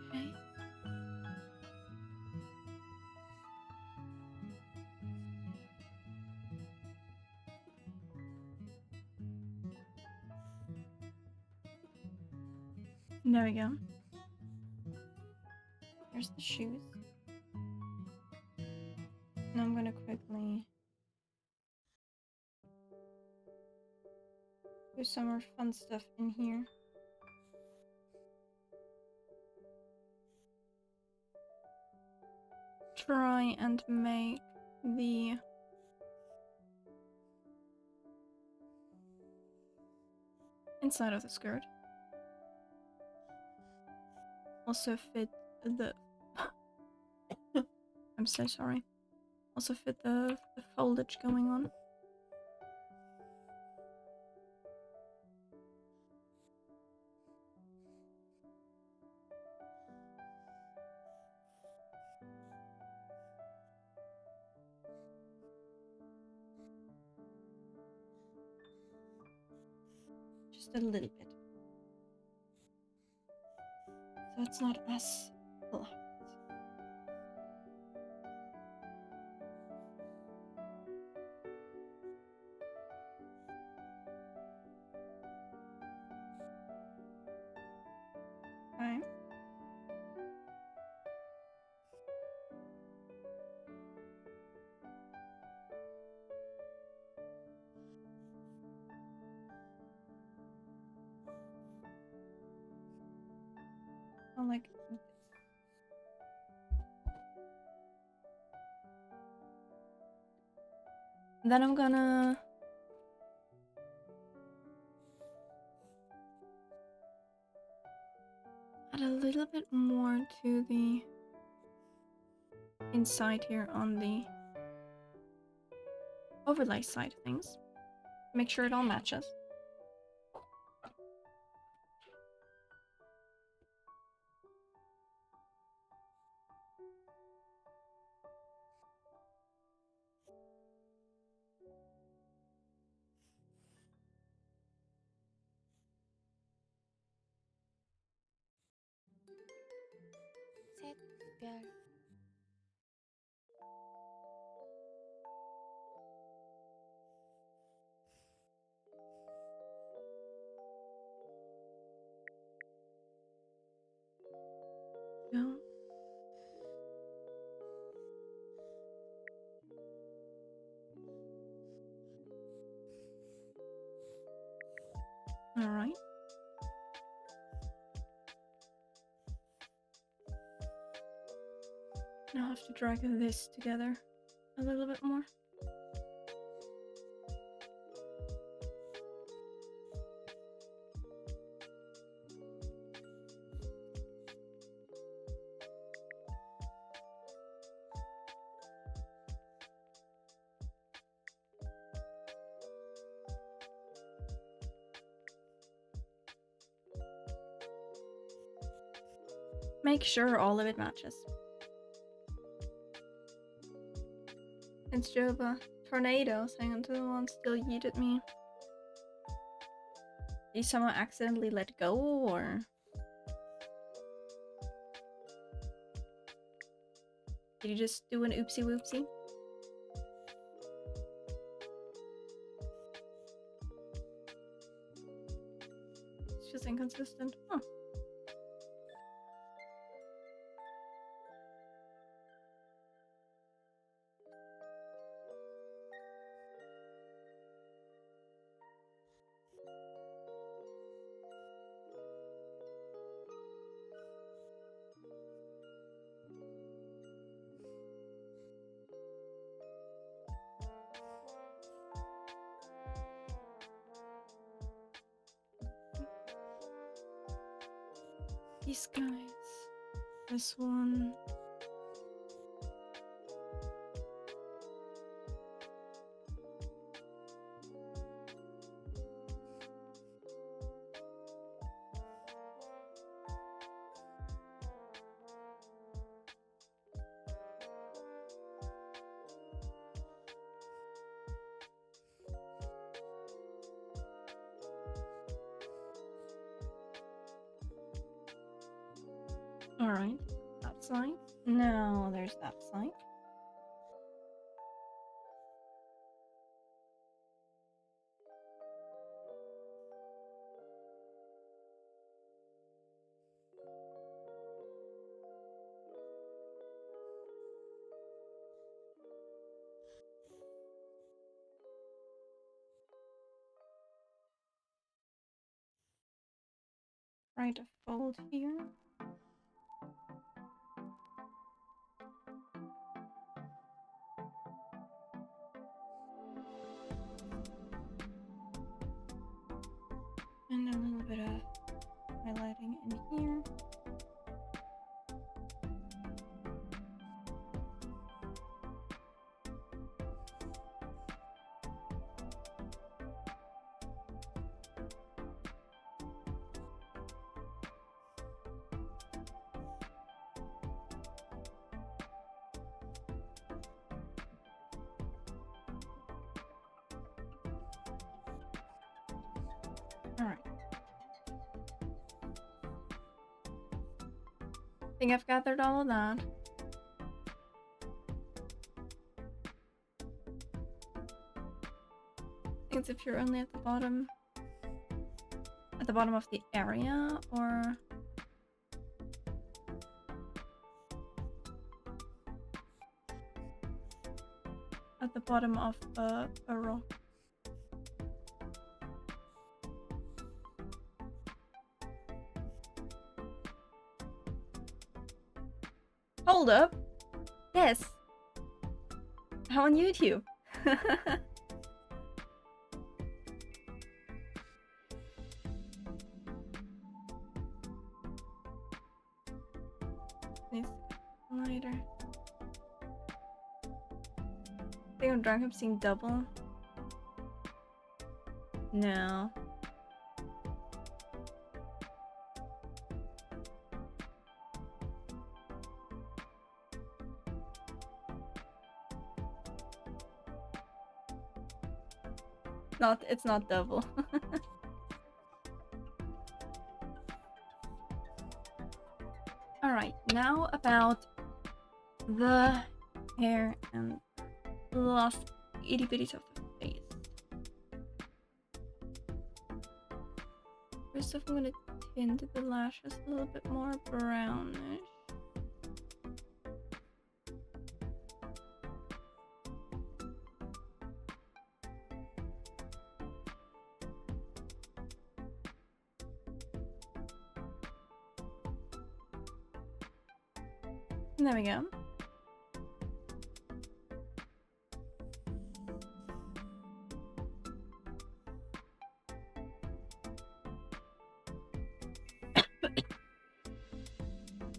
Okay. There we go. Here's the shoes. Now I'm gonna quickly do some more fun stuff in here. Try and make the inside of the skirt also fit the I'm so sorry. Also fit the foldage going on. Just a little bit. So it's not as flat. Okay. I'll like this. Then I'm gonna add a little bit more to the inside here on the overlay side of things. Make sure it all matches. 셋, 별. Go. All right. Now I have to drag this together a little bit more. make sure all of it matches. It's Jova. Tornadoes, hang on to the one still yeeted me. Did you somehow accidentally let go, or? Did you just do an oopsie whoopsie? It's just inconsistent. Huh. These guys. This one. Alright, that side. Now there's that side. Try to fold here. And a little bit of highlighting in here. Alright. I think I've gathered all of that. I think it's if you're only at the bottom of the area, or at the bottom of a rock. Hold up. Yes. How on YouTube? Needs lighter. I think I'm drunk. I'm seeing double. No. It's not double. Alright, now about the hair and last itty bitties of the face. First off, I'm gonna tint the lashes a little bit more brownish. There we go.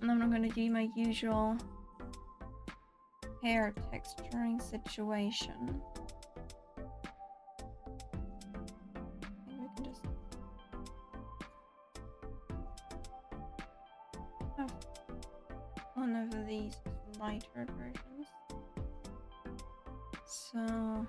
And then I'm going to do my usual hair texturing situation. Maybe we can just have one of these lighter versions. So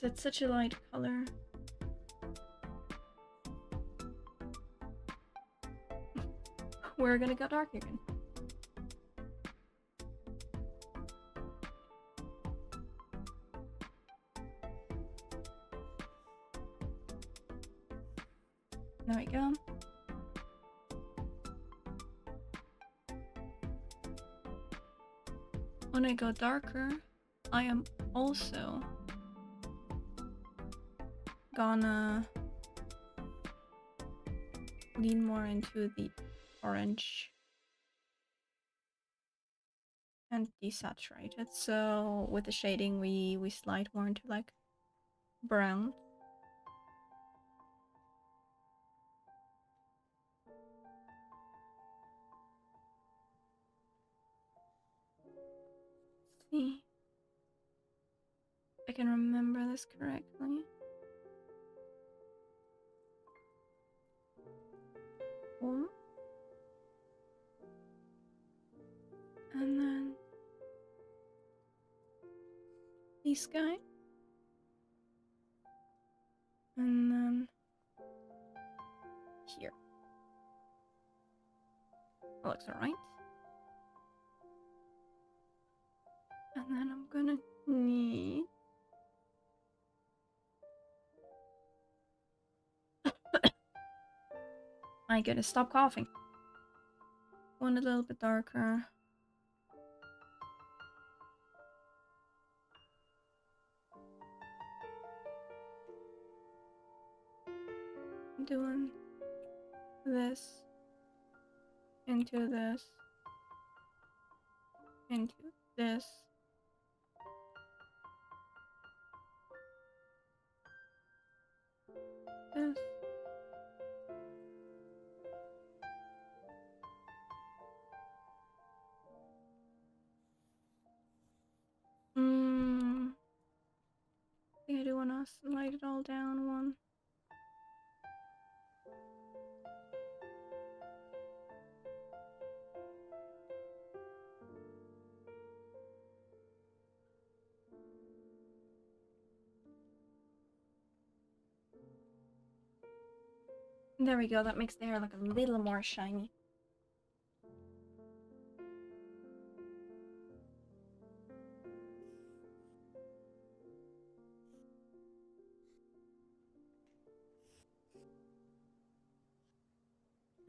it's such a light color. We're gonna go dark again. There we go. When I go darker, I am also gonna lean more into the orange and desaturated. So with the shading, we slide more into like brown. Let's see, I can remember this correctly. And then this guy. And then here. That looks alright. And then I'm gonna need I gotta stop coughing. One a little bit darker. Doing this into this into this. This. I think I do wanna slide it all down one. There we go, that makes the hair look a little more shiny.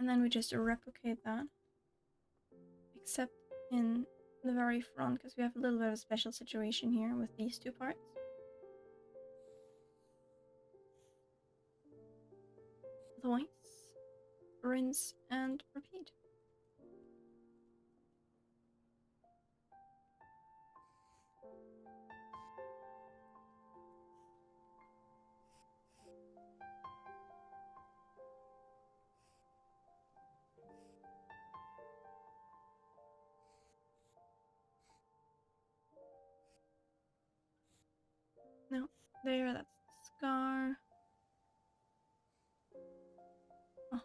And then we just replicate that, except in the very front, because we have a little bit of a special situation here with these two parts. Otherwise, rinse and repeat. No, there, that's the scar. Oh.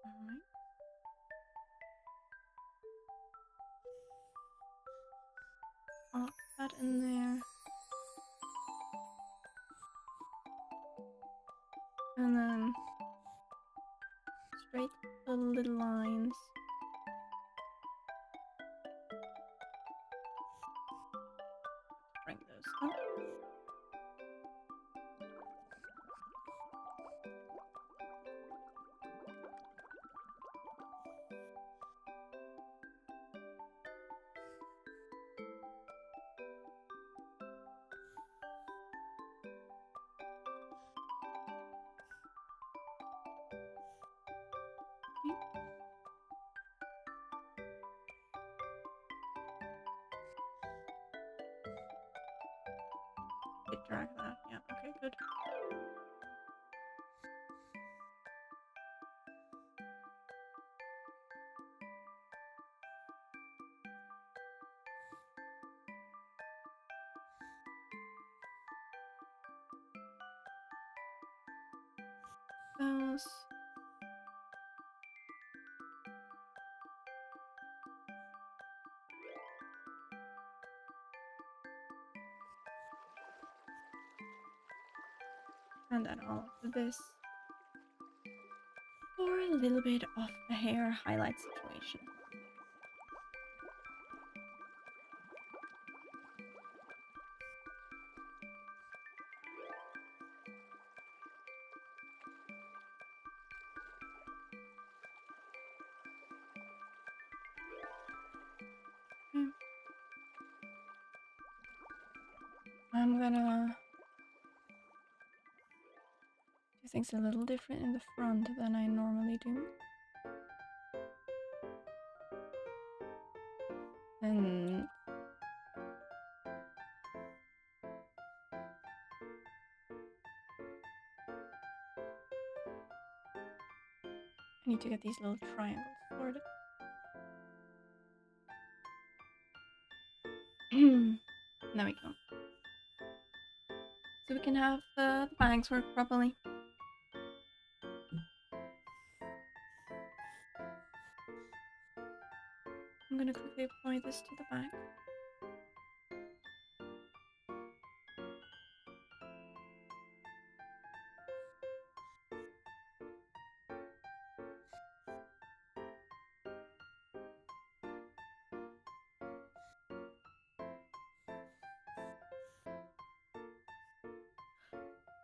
Alright. I'll put that in there. And then straight the little lines. Bring those up. Drag that. Yeah, okay, good. Those. And then all of this for a little bit of a hair highlight situation. I'm gonna do things a little different in the front than I normally do. And I need to get these little triangles sorted. There we go. So we can have the bangs work properly. I'm gonna quickly apply this to the back.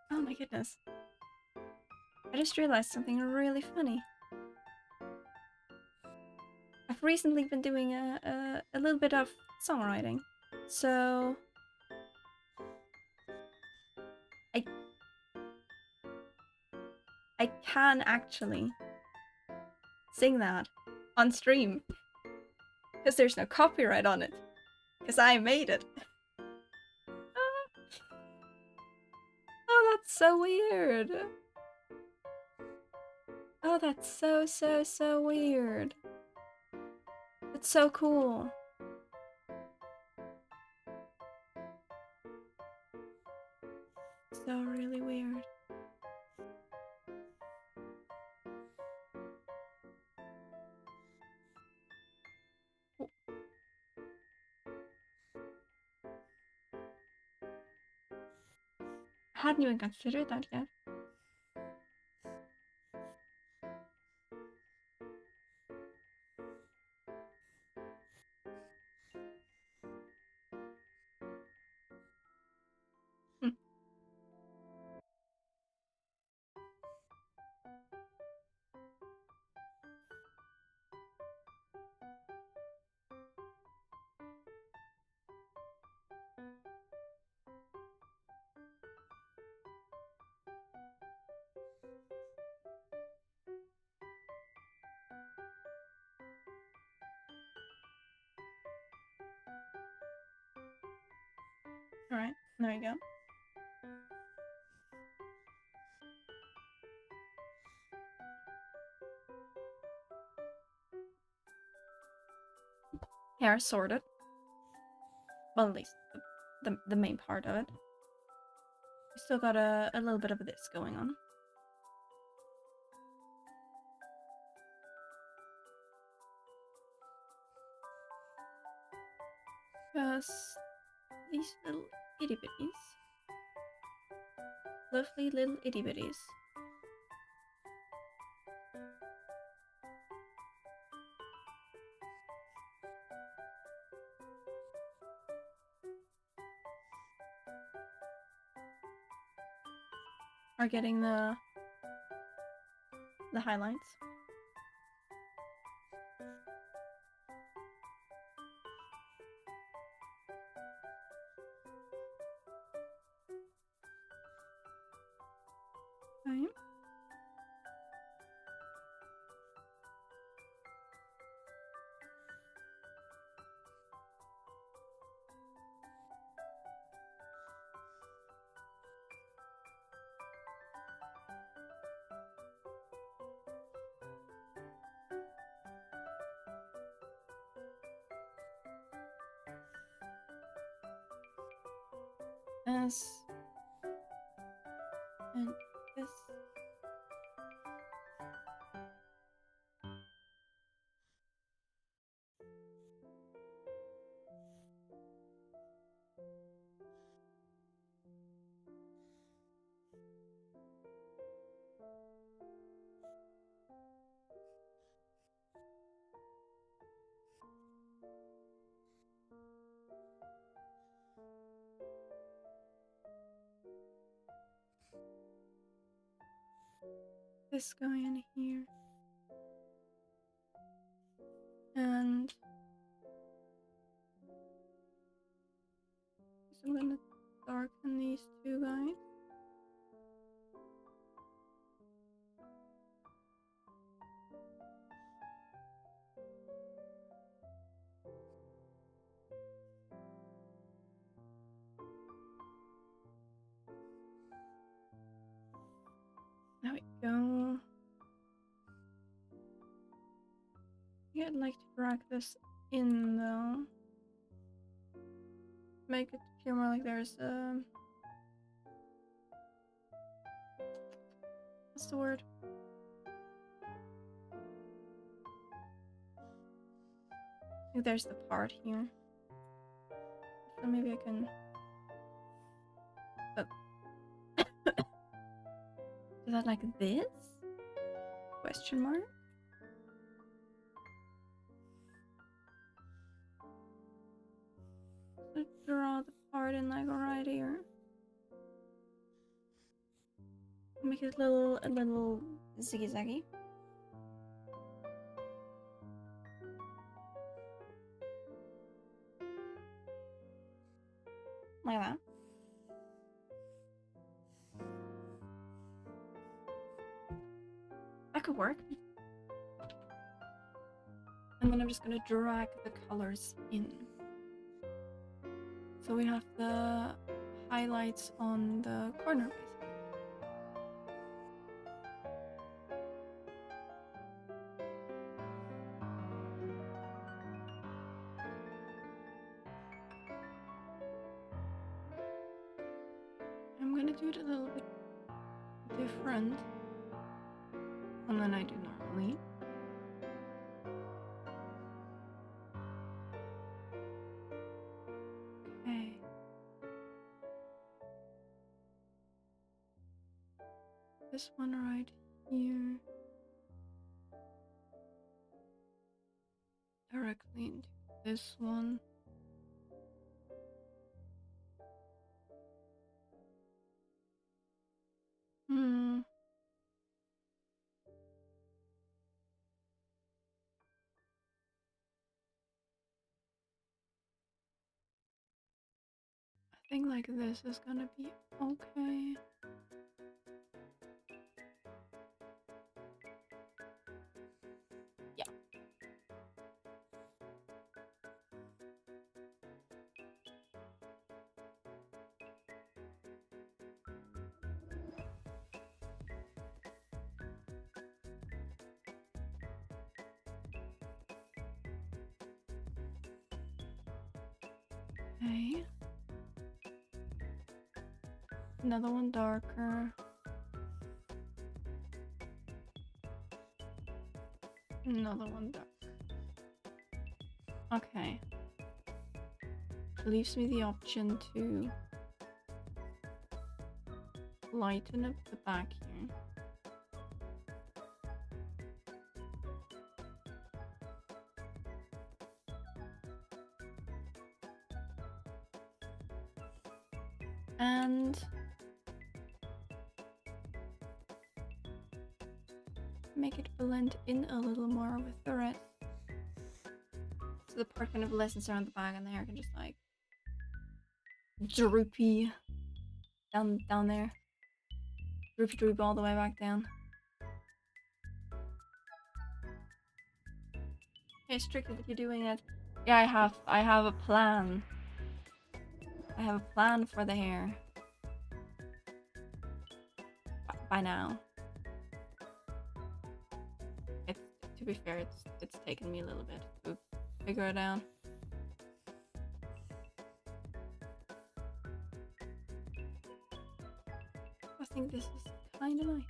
Oh my goodness. I just realized something really funny. I've recently been doing a little bit of songwriting. So I can actually sing that on stream. Because there's no copyright on it. Because I made it. Oh, that's so weird. Oh, that's so weird. It's so cool. So really weird. Oh. I hadn't even considered that yet. Hmm. Alright, there we go. Hair sorted. Well, at least the main part of it. We still got a little bit of this going on. Because these little itty bitties, lovely little itty bitties, are getting the highlights. Okay. this and this. This going in here. And so I'm gonna darken these two guys. There we go. Yeah, I'd like to drag this in though. Make it feel more like there's what's the word? Like there's the part here. So maybe I can do that like this? Question mark? So draw the part in like right here. Make it a little ziggy-zaggy. Like that. That could work. And then I'm just gonna drag the colors in. So we have the highlights on the corner, basically. I'm gonna do it a little bit different than I do normally. Okay. This one right here. Directly into this one. I think like this is gonna be okay. Yeah. Okay. Another one darker. Another one darker. Okay. Leaves me the option to lighten up the back here. And make it blend in a little more with the rest. So the part kind of lessens around the back and the hair can just like droopy down there. Droop all the way back down. Hey, strictly that you're doing it. Yeah, I have a plan. I have a plan for the hair. By now. To be fair, it's taken me a little bit to figure it out. think this is kind of nice.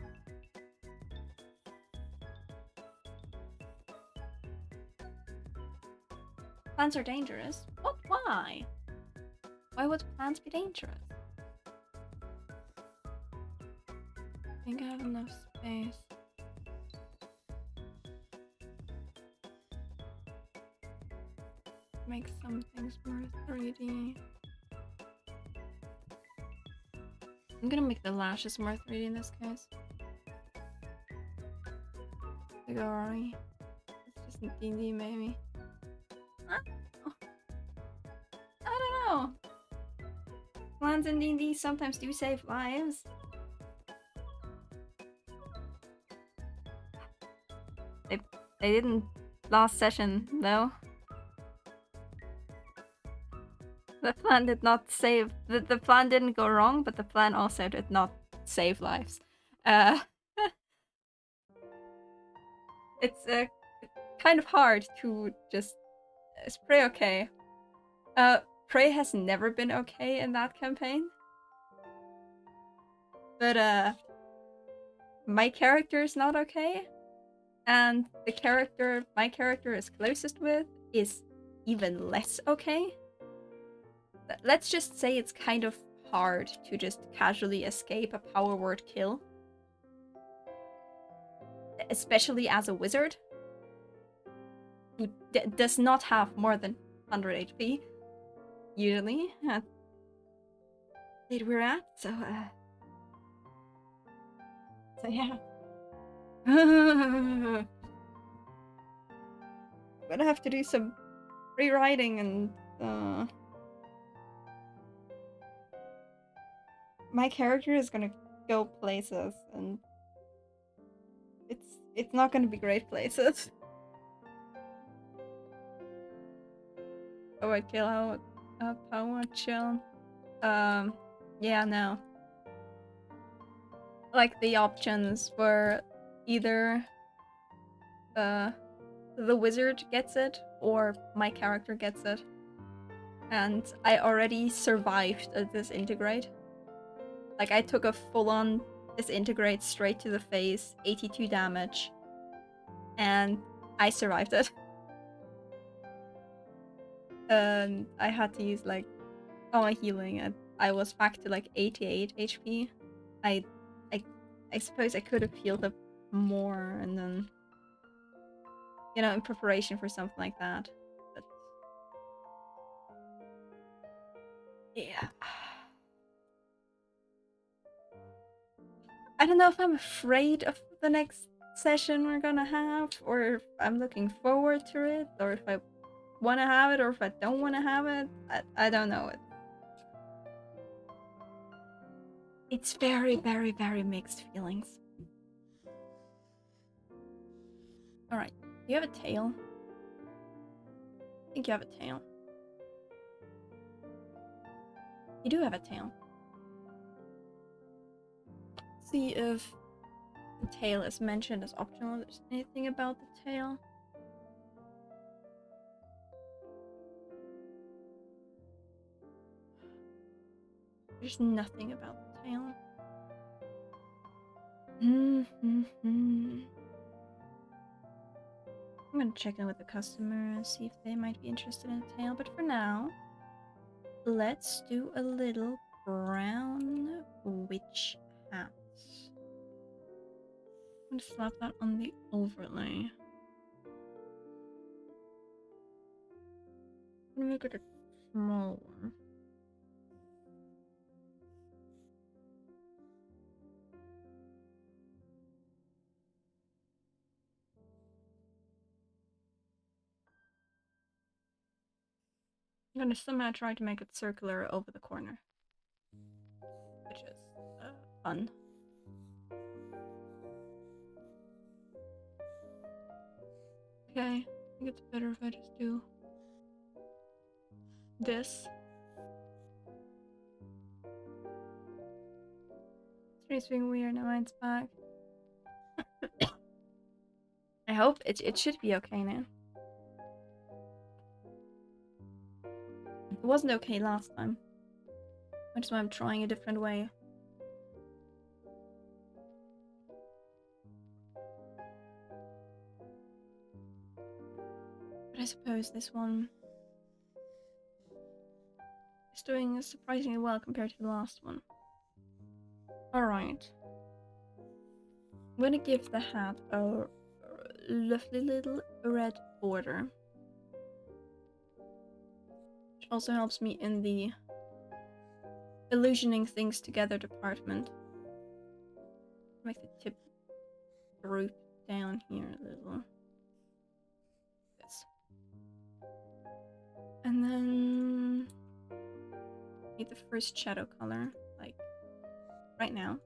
Plants are dangerous? What? Why? Why would plants be dangerous? I think I have enough space. Make some things more 3D. I'm gonna make the lashes more 3D in this case. Like, alright. It's just D&D maybe. I don't know. Plants in D&D sometimes do save lives. They didn't last session though. The plan did not save. The plan didn't go wrong, but the plan also did not save lives. It's kind of hard to just. Is Prey okay? Prey has never been okay in that campaign. But my character is not okay, and the character my character is closest with is even less okay. Let's just say it's kind of hard to just casually escape a power word kill. Especially as a wizard who does not have more than 100 HP, usually, at the state we're at, so yeah. I'm gonna have to do some rewriting and my character is gonna go places, and it's not gonna be great places. Oh, I kill how power chill. Yeah, no. Like the options were either the wizard gets it or my character gets it. And I already survived a disintegrate. Like I took a full-on disintegrate straight to the face, 82 damage, and I survived it. And I had to use like all my healing, and I was back to like 88 HP. I suppose I could have healed up more, and then, you know, in preparation for something like that. But yeah. I don't know if I'm afraid of the next session we're gonna have, or if I'm looking forward to it, or if I want to have it, or if I don't want to have it. I don't know it. It's very, very, very mixed feelings. Alright, you have a tail? I think you have a tail. You do have a tail. See if the tail is mentioned as optional. There's anything about the tail. There's nothing about the tail. I'm gonna check in with the customer and see if they might be interested in a tail, but for now, let's do a little brown witch hat. I'm gonna slap that on the overlay. I'm gonna make it a small one. I'm gonna somehow try to make it circular over the corner, which is fun. Okay, I think it's better if I just do this. Stream's being weird, now mine's back. I hope it should be okay now. It wasn't okay last time, which is why I'm trying a different way. suppose this one is doing surprisingly well compared to the last one. Alright. I'm gonna give the hat a lovely little red border. Which also helps me in the illusioning things together department. Make the tip droop down here a little. This. And then need the first shadow color, like right now.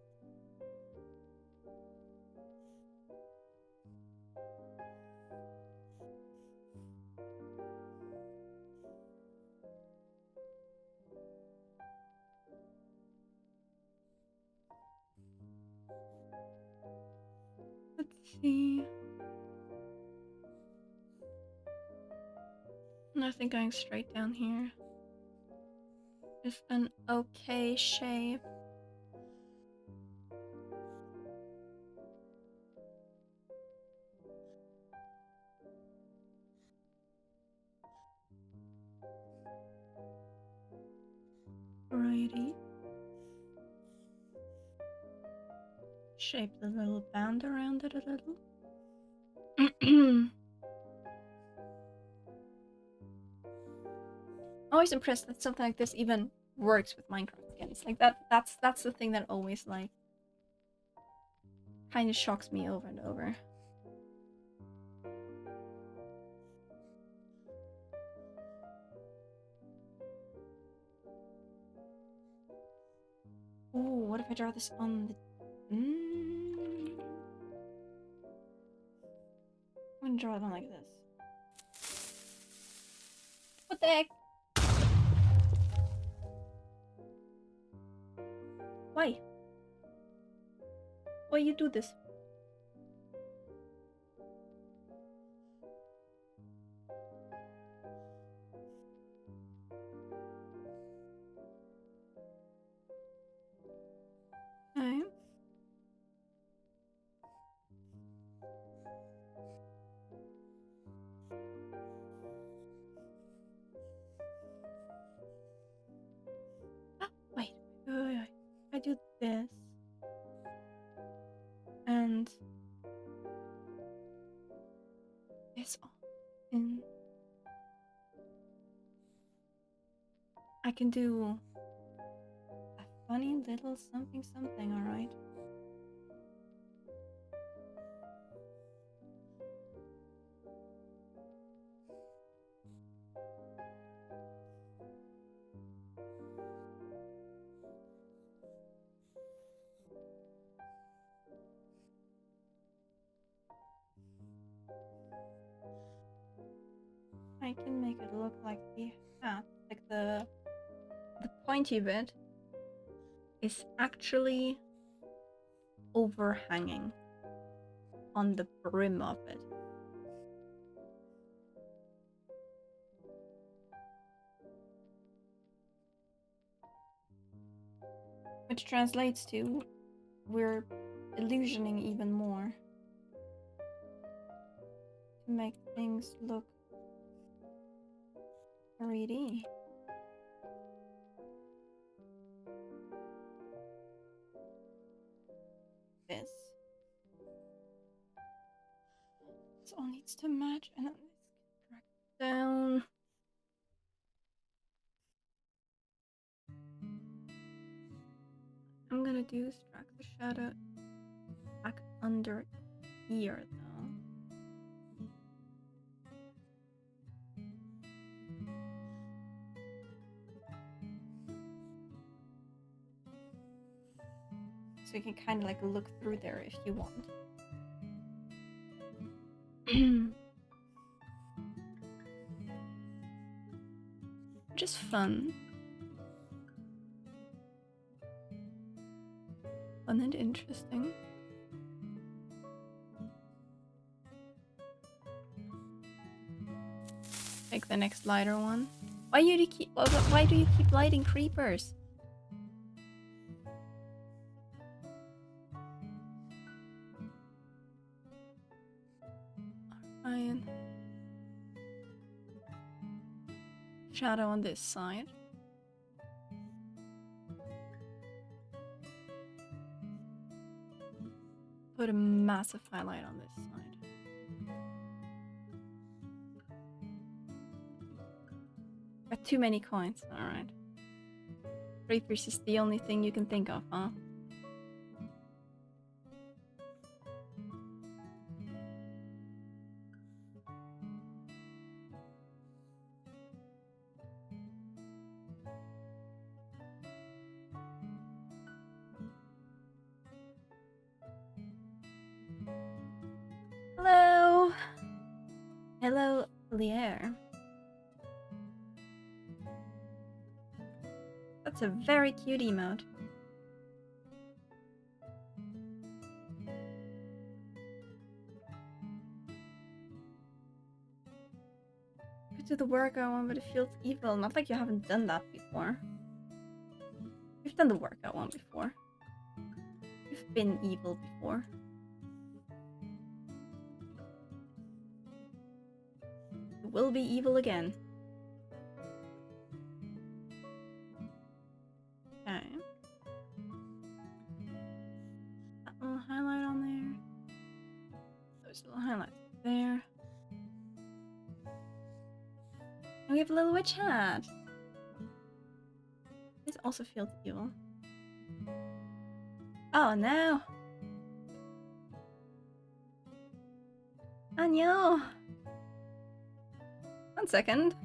Let's see. Nothing going straight down here. Just an okay shape. Righty. Shape the little band around it a little. Always impressed that something like this even works with Minecraft skins. Like that's the thing that always like kind of shocks me over and over. Ooh, what if I draw this on the I'm gonna draw it on like this. What the heck? Why? Why you do this? Okay. Wait. I do this. And this all in. I can do a funny little something something, alright? I can make it look like the hat, like the pointy bit is actually overhanging on the brim of it. Which translates to we're illusioning even more to make things look 3D. This all needs to match, and then this drag down. I'm gonna do is drag the shadow back under here though. So you can kind of like look through there if you want. Just fun. Fun and interesting. Take the next lighter one. Why do you keep lighting creepers? Fine. shadow on this side. Put a massive highlight on this side. Got too many coins. Alright. 3 is the only thing you can think of, huh? Hello! Hello, Lier. That's a very cute emote. Go to the workout one, but it feels evil. Not like you haven't done that before. You've done the workout one before. You've been evil before. You will be evil again. Okay. That little highlight on there. Those little highlights there. And we have a little witch hat. This also feels evil. Oh no! Oh no! 1 second.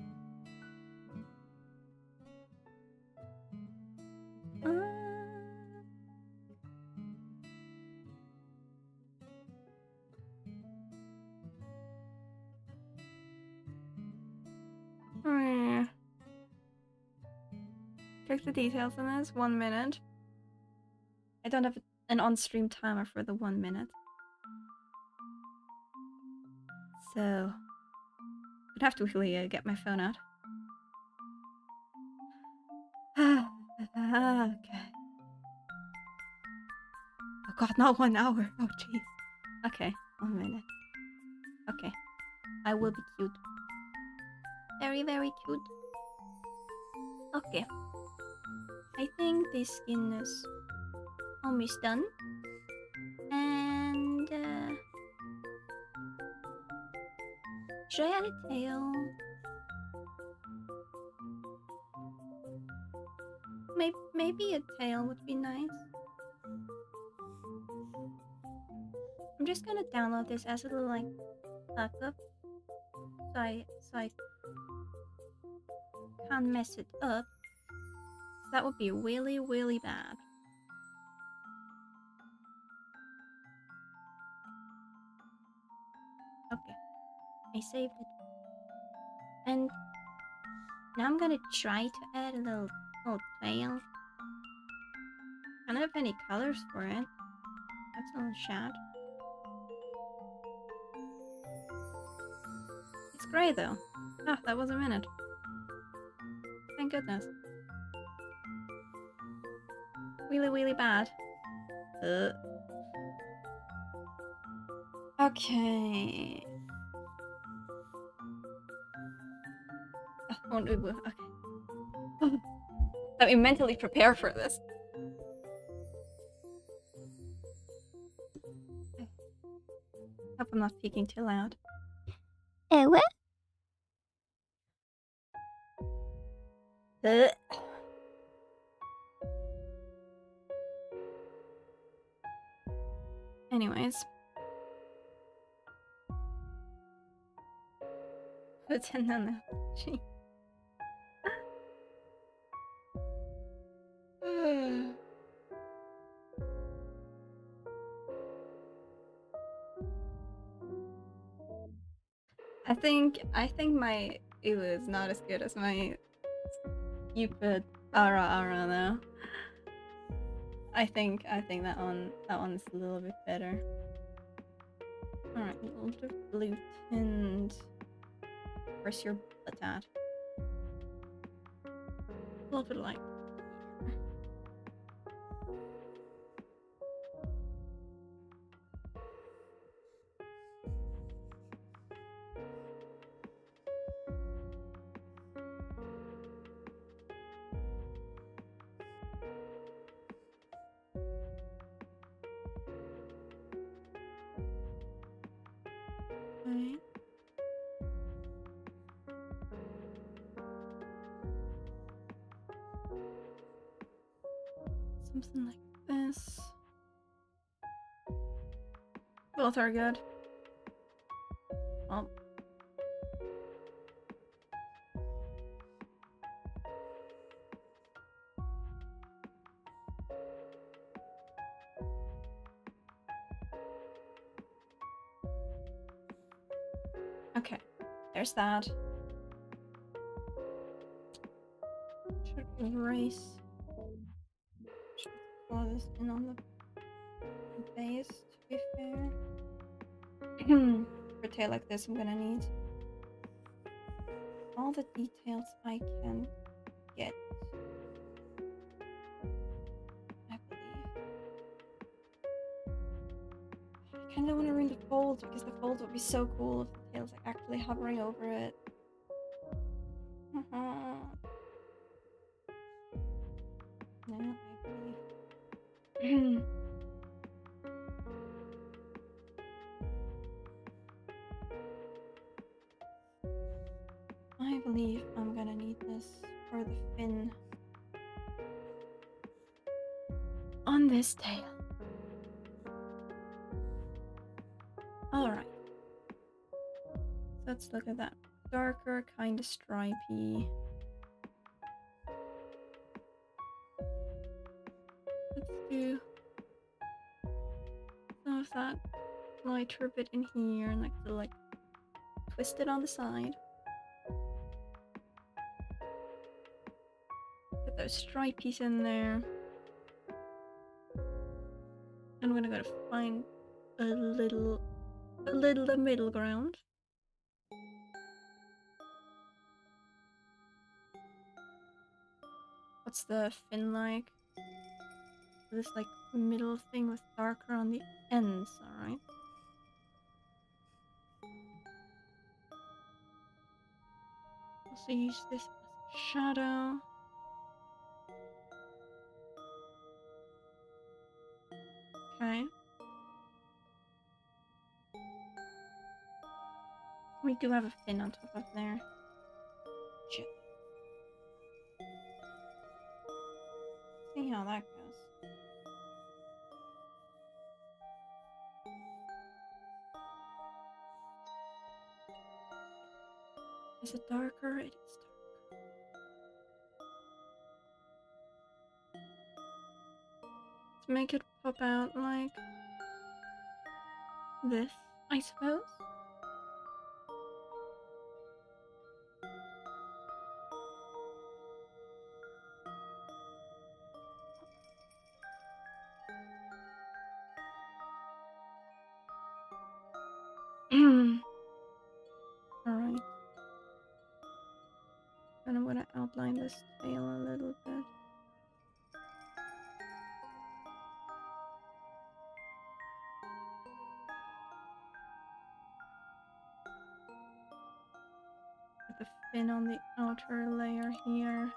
Check the details on this. 1 minute. I don't have an on-stream timer for the 1 minute. So I'd have to really get my phone out. Okay. Oh god, not 1 hour. Oh jeez. Okay, 1 minute. Okay. I will be cute. Very, very cute. Okay. I think this skin is almost done. And should I add a tail? Maybe a tail would be nice. I'm just gonna download this as a little like backup, so I can't mess it up. That would be really, really bad. Okay, I saved it. And now I'm gonna try to add a little tail. I don't have any colors for it. That's a little sad. It's gray though. Ah, that was a minute. Thank goodness. Really, really bad. Okay. Okay. Let me mentally prepare for this. Hope I'm not speaking too loud. What? Anyways. No. Gee. I think my Elu is not as good as my Cupid Ara though. I think that one's a little bit better. Alright, a little bit of blue tint. Where's your butt at? A little bit like Something like this. Both are good. Oh. Okay, there's that. Should erase. Should color this in on the base, to be fair. For a tail like this, I'm gonna need all the details I can get, I believe. I kinda wanna ruin the folds because the folds would be so cool if the tail's like actually hovering over it. No, I believe. I believe I'm gonna need this for the fin on this tail. Alright. Let's look at that. Darker, kind of stripy. Let's do some of that lighter bit in here and like twist it on the side. Get those stripies in there. And we're gonna find a little middle ground. What's the fin like? This like middle thing with darker on the ends, alright? Also use this as a shadow. Okay. We do have a fin on top of there. Shit. See how that goes. Is it darker? It is darker. Let's make it pop out like this, I suppose. Alright. And I'm gonna outline this tail a little bit. Put the fin on the outer layer here.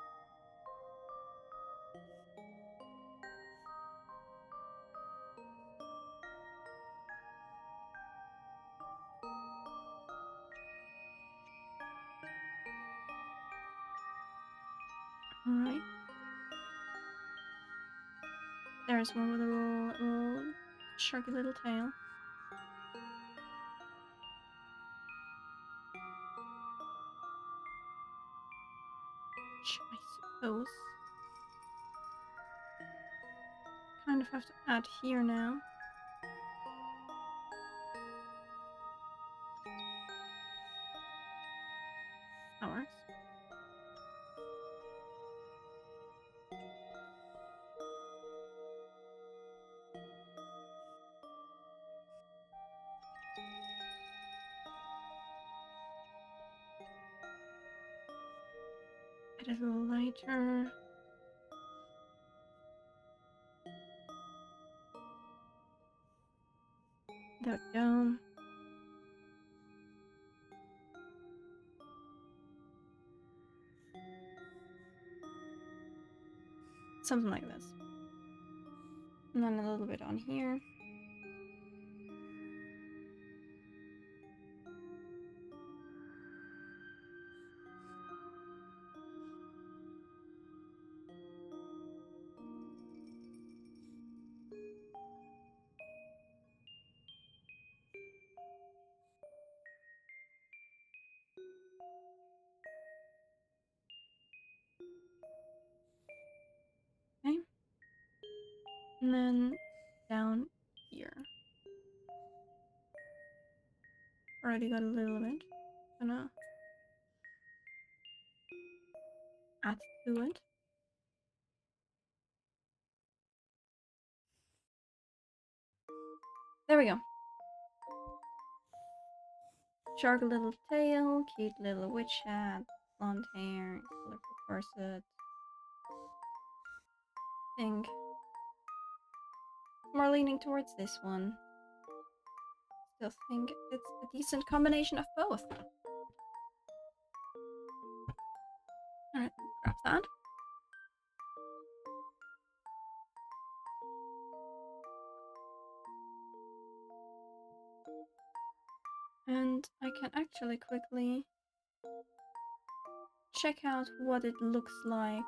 Alright. There's one with a little sharky little tail. Which I suppose kind of have to add here now. That works. It is a little lighter. There we go. Something like this. And then a little bit on here. And then down here. Already got a little bit. Gonna add to it. There we go. Shark little tail, cute little witch hat, blonde hair, colorful corset. Think more leaning towards this one. Still think it's a decent combination of both. Alright, grab that. And I can actually quickly check out what it looks like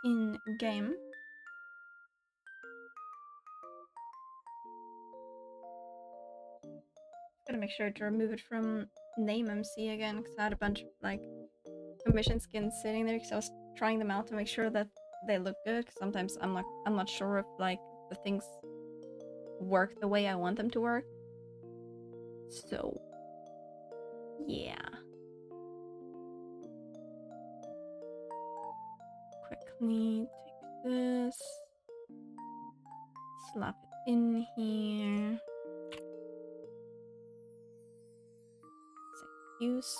in game. Gotta make sure to remove it from name MC again, because I had a bunch of like commission skins sitting there because I was trying them out to make sure that they look good. Because sometimes I'm not sure if like the things work the way I want them to work. So yeah. Quickly take this, slap it in here. Save use.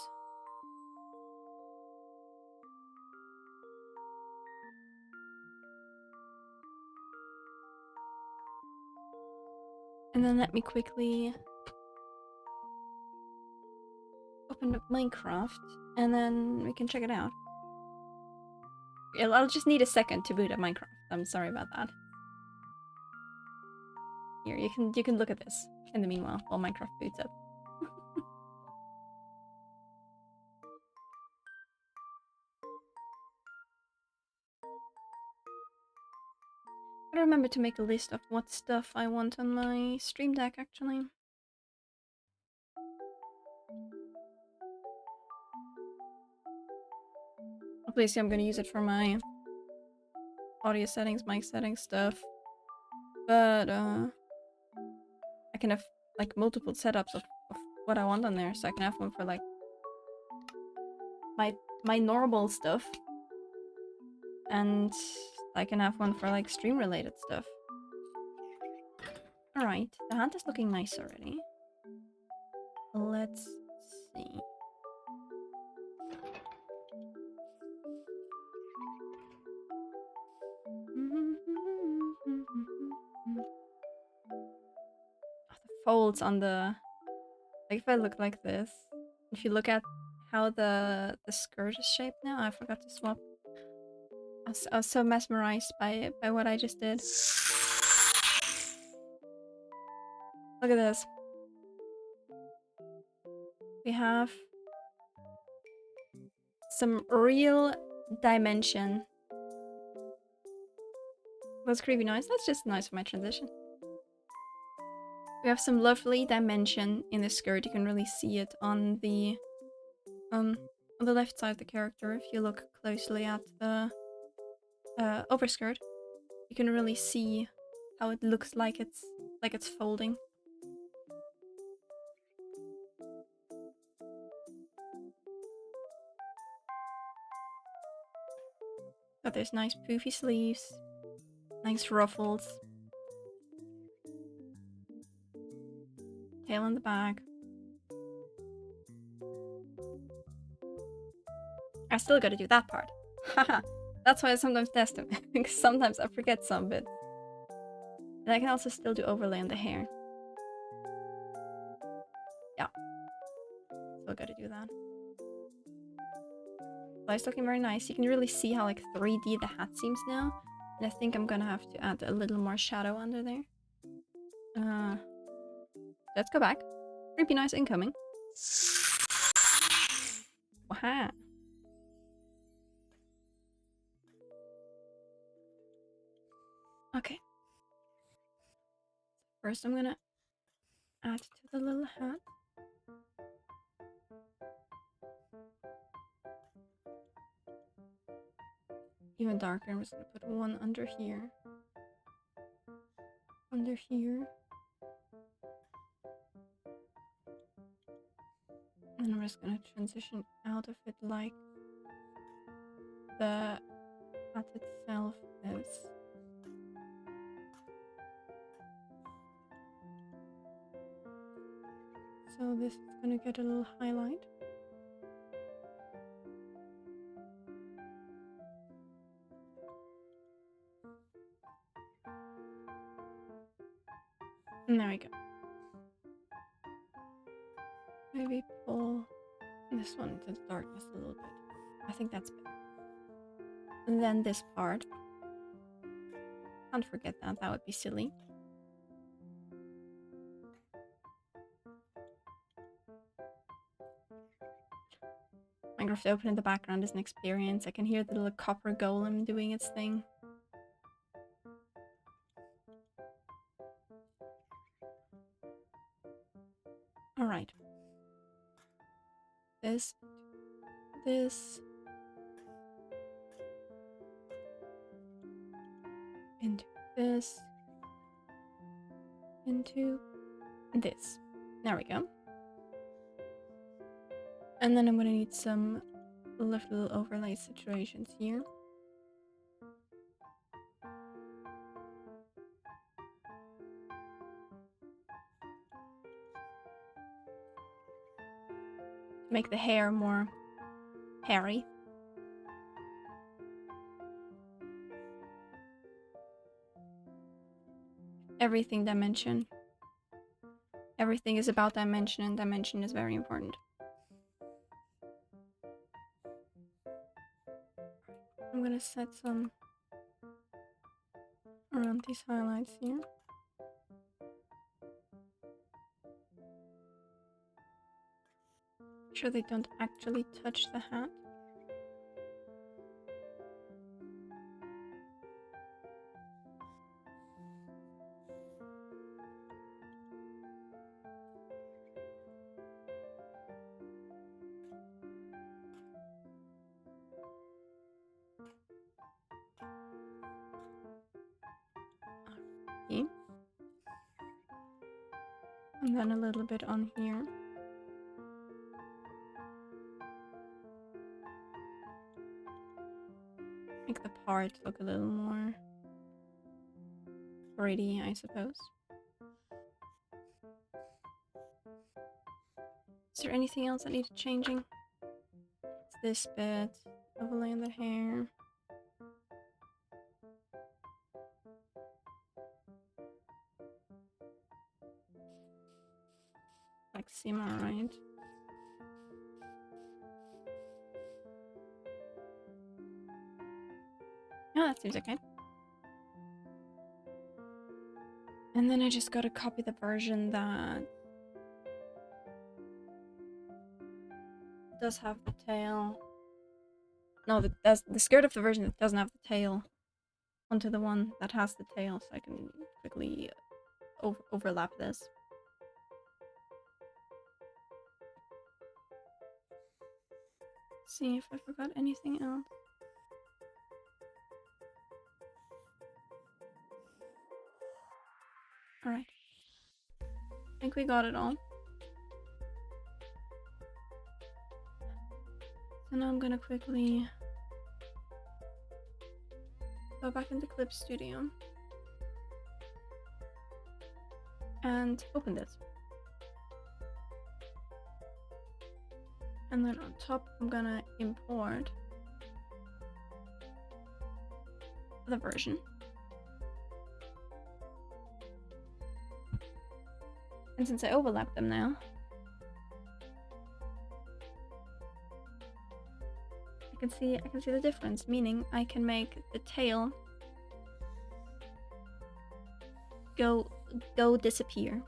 And then let me quickly open up Minecraft and then we can check it out. I'll just need a second to boot up Minecraft. I'm sorry about that. Here, you can look at this in the meanwhile while Minecraft boots up. I remember to make a list of what stuff I want on my stream deck actually. Obviously I'm gonna use it for my audio settings, mic settings stuff. But I can have like multiple setups of what I want on there. So I can have one for like my normal stuff. And I can have one for like stream related stuff. Alright, the hand is looking nice already. Let's see. Oh, the folds on the... Like if I look like this, if you look at how the skirt is shaped now, I forgot to swap. I was so mesmerized by what I just did. Look at this. We have some real dimension. That's creepy noise. That's just nice for my transition. We have some lovely dimension in the skirt. You can really see it on the left side of the character. If you look closely at the overskirt, you can really see how it looks like it's folding. Got those nice poofy sleeves, nice ruffles, tail in the back. I still gotta do that part. Haha, that's why I sometimes test them, because sometimes I forget some bits. And I can also still do overlay on the hair. Yeah, still gotta do that. But it's looking very nice. You can really see how like 3D the hat seems now. And I think I'm gonna have to add a little more shadow under there. Let's go back. Creepy nice incoming. Waha. Okay. First I'm gonna add to the little hat. Even darker, I'm just gonna put one under here. under here. And I'm just gonna transition out of it like the hat itself is. So this is gonna get a little highlight. And there we go. Maybe pull this one into the darkness a little bit. I think that's better. And then this part. Can't forget that, that would be silly. Minecraft open in the background is an experience. I can hear the little copper golem doing its thing. Alright. This. Into this. Into this. There we go. And then I'm gonna need some little overlay situations here. Make the hair more hairy. Everything dimension. Everything is about dimension, and dimension is very important. I'm gonna set some around these highlights here. Make sure they don't actually touch the hat. Okay. And then a little bit on here. Make the part look a little more pretty, I suppose. Is there anything else that needs changing? It's this bit, overlay on the hair. Like Sima, right? Yeah, that seems okay. And then I just gotta copy the version that does have the tail. No, that's the skirt of the version that doesn't have the tail onto the one that has the tail, so I can quickly overlap this. See if I forgot anything else. Alright. I think we got it all. So now I'm gonna quickly go back into Clip Studio and open this. And then on top, I'm gonna import the version. And since I overlap them now, I can see the difference, meaning I can make the tail go disappear.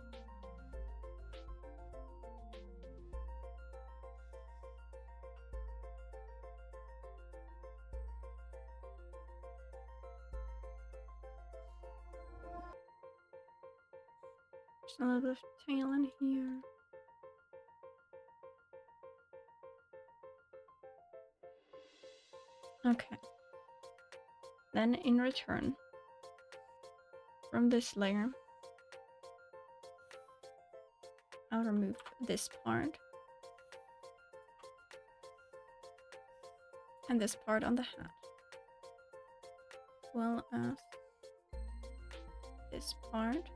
Just a little bit of tail in here. Okay. Then in return from this layer, I'll remove this part. And this part on the hat. As well as this part.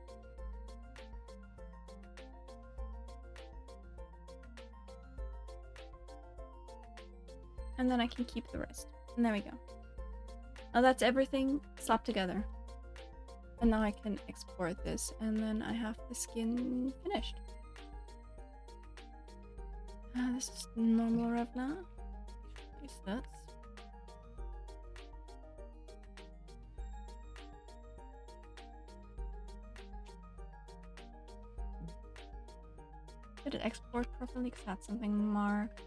And then I can keep the rest. And there we go. Now that's everything slapped together. And now I can export this, and then I have the skin finished. This is normal Revna. Place this. Did it export properly? Because that's something marked.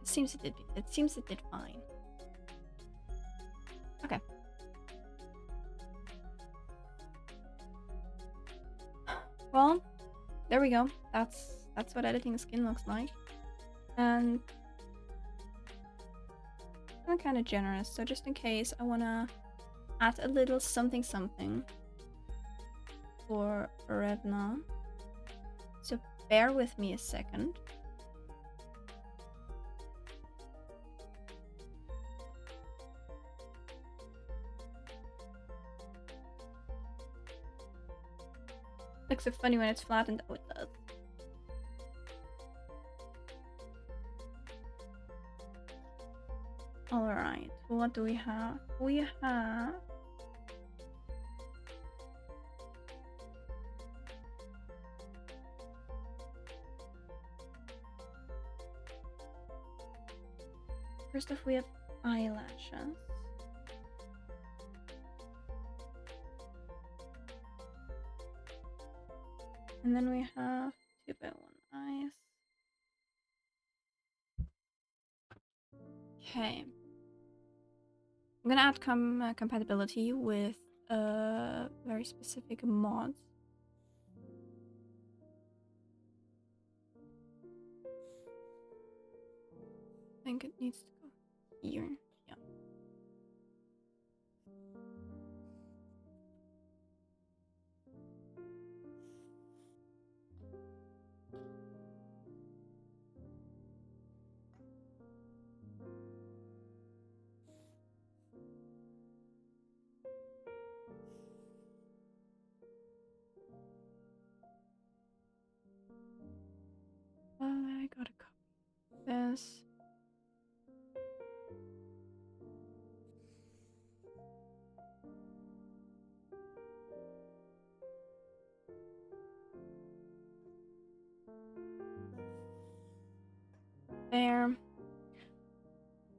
It seems it did fine. Okay. Well, there we go. That's what editing a skin looks like. And I'm kind of generous, so just in case I wanna add a little something for Revna. So bear with me a second. Looks so funny when it's flattened. Oh, it does. Alright, what do we have? We have... First off, we have eyelashes. And then we have 2x1 eyes. Okay. I'm gonna add compatibility with very specific mods. I think it needs to go here. Yeah. I gotta copy this. There.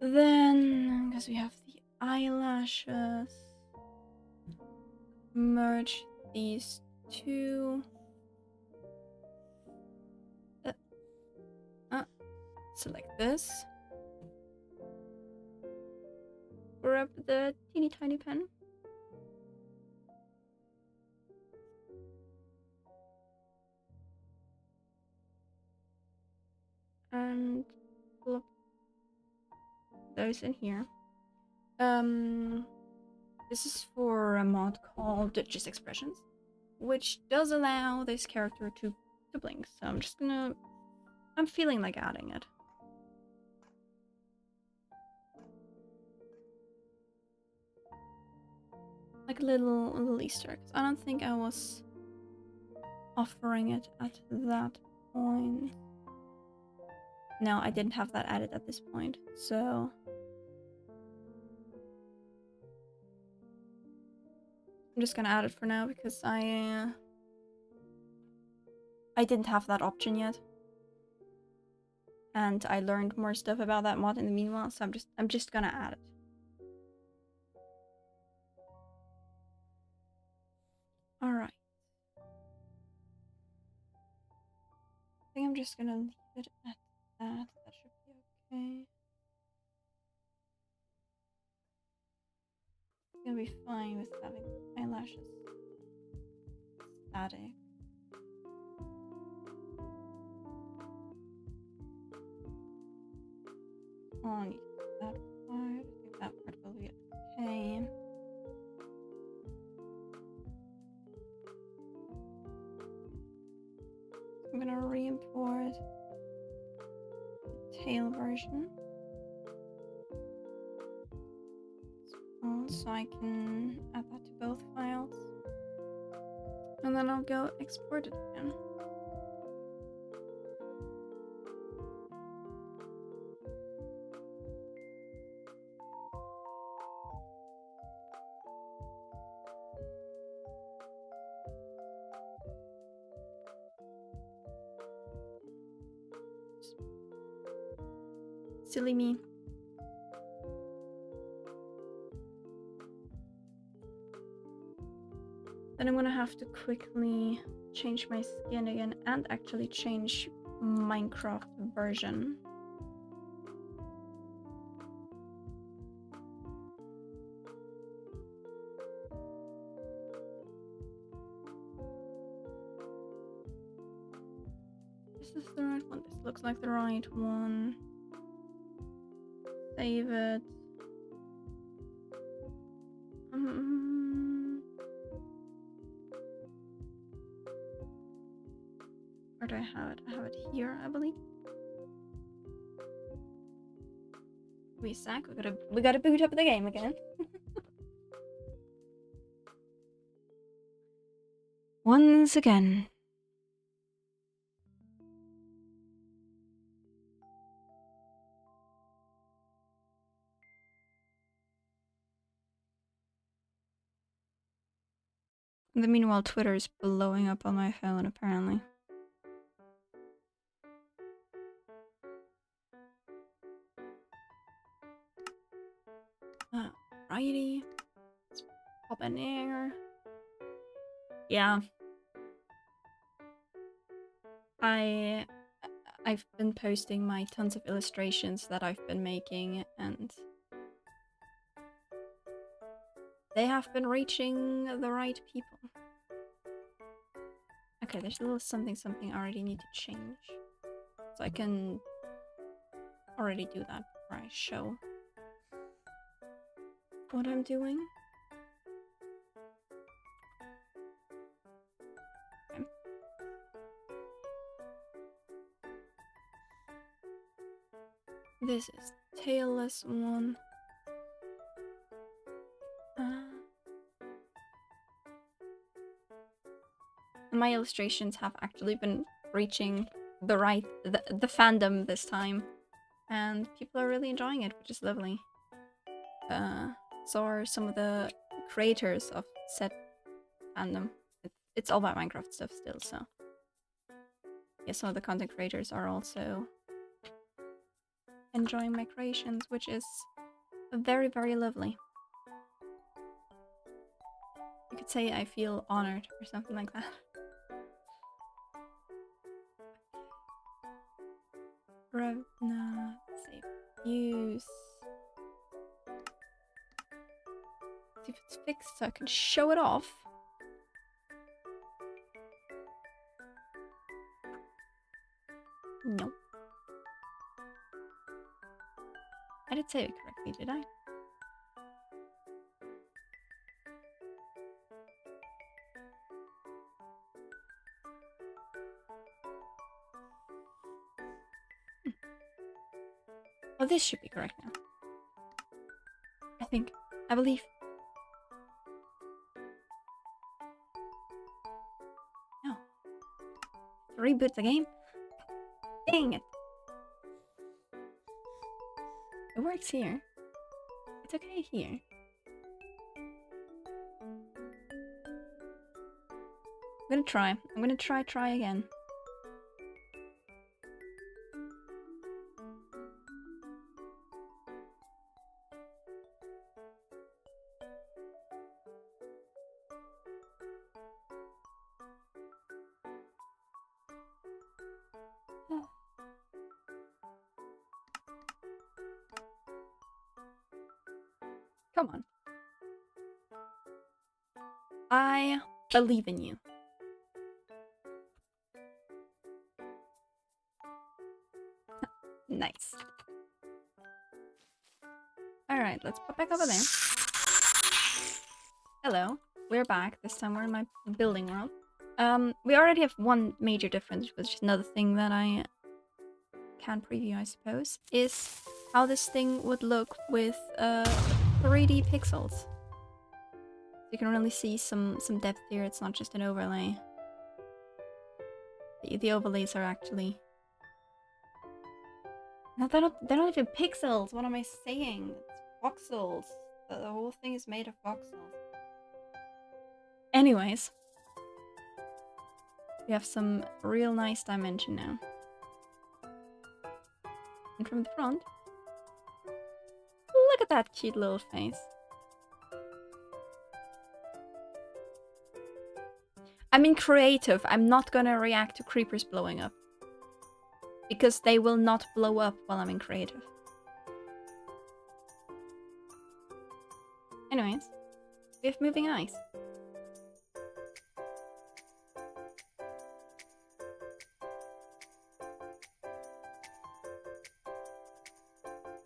Then, because we have the eyelashes, merge these two. Select this. Grab the teeny tiny pen. And plop those in here. This is for a mod called Just Expressions, which does allow this character to blink. So I'm feeling like adding it. Like a little Easter egg. I don't think I was offering it at that point. No, I didn't have that added at this point, so... I'm just gonna add it for now because I didn't have that option yet. And I learned more stuff about that mod in the meanwhile, so I'm just gonna add it. Alright. I think I'm just gonna leave it at that. That should be okay. It's gonna be fine with having eyelashes static. Oh, I need that part. I think that part will be okay. I'm gonna re-import the tail version. So I can add that to both files. And then I'll go export it again. Silly me. Then I'm gonna have to quickly change my skin again and actually change Minecraft version. Is this the right one? This looks like the right one. Save it. Where do I have it? I have it here, I believe. We sack. We gotta boot up the game again. Once again. In the meanwhile, Twitter is blowing up on my phone, apparently. Righty. Let's pop in here. Yeah. I've been posting my tons of illustrations that I've been making, and they have been reaching the right people. Okay, there's a little something I already need to change. So I can already do that before I show what I'm doing. Okay. This is tailless one. My illustrations have actually been reaching the fandom this time, and people are really enjoying it, which is lovely. So are some of the creators of said fandom. It's all about Minecraft stuff still, so yeah, some of the content creators are also enjoying my creations, which is very, very lovely. You could say I feel honored or something like that. Revna, save use. See if it's fixed so I can show it off. No. I did say it correctly, did I? Oh, this should be correct now. I think. I believe. No. Reboot the game? Dang it. It works here. It's okay here. I'm gonna try. I'm gonna try again. Come on. I believe in you. Nice. Alright, let's pop back over there. Hello. We're back. This time we're in my building world. We already have one major difference, which is another thing that I can preview, I suppose, is how this thing would look with 3D pixels. You can really see some depth here. It's not just an overlay. The overlays are actually... No, they're not even pixels. What am I saying? It's voxels. The whole thing is made of voxels. Anyways, we have some real nice dimension now. And from the front, look at that cute little face. I'm in creative. I'm not gonna react to creepers blowing up. Because they will not blow up while I'm in creative. Anyways, we have moving eyes.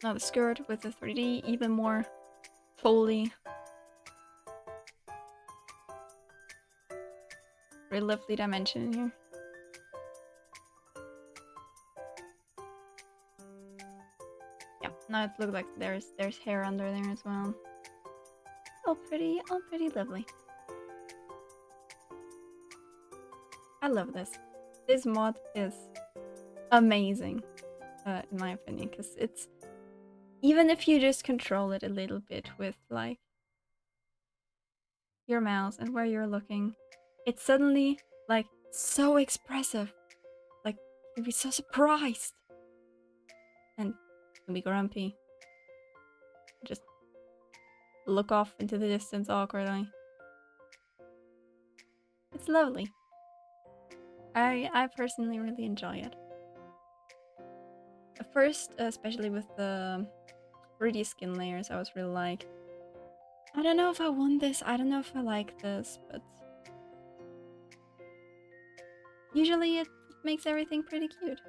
Now the skirt with the 3D, even more foldy. Very lovely dimension in here. Yeah, now it looks like there's hair under there as well. All pretty lovely. I love this. This mod is amazing, in my opinion, because it's... Even if you just control it a little bit with, like, your mouse and where you're looking, it's suddenly, like, so expressive. Like, you'd be so surprised. And you'll be grumpy. Just look off into the distance awkwardly. It's lovely. I personally really enjoy it. At first, especially with the 3D skin layers, I was really like, I don't know if I want this, I don't know if I like this, but usually it makes everything pretty cute.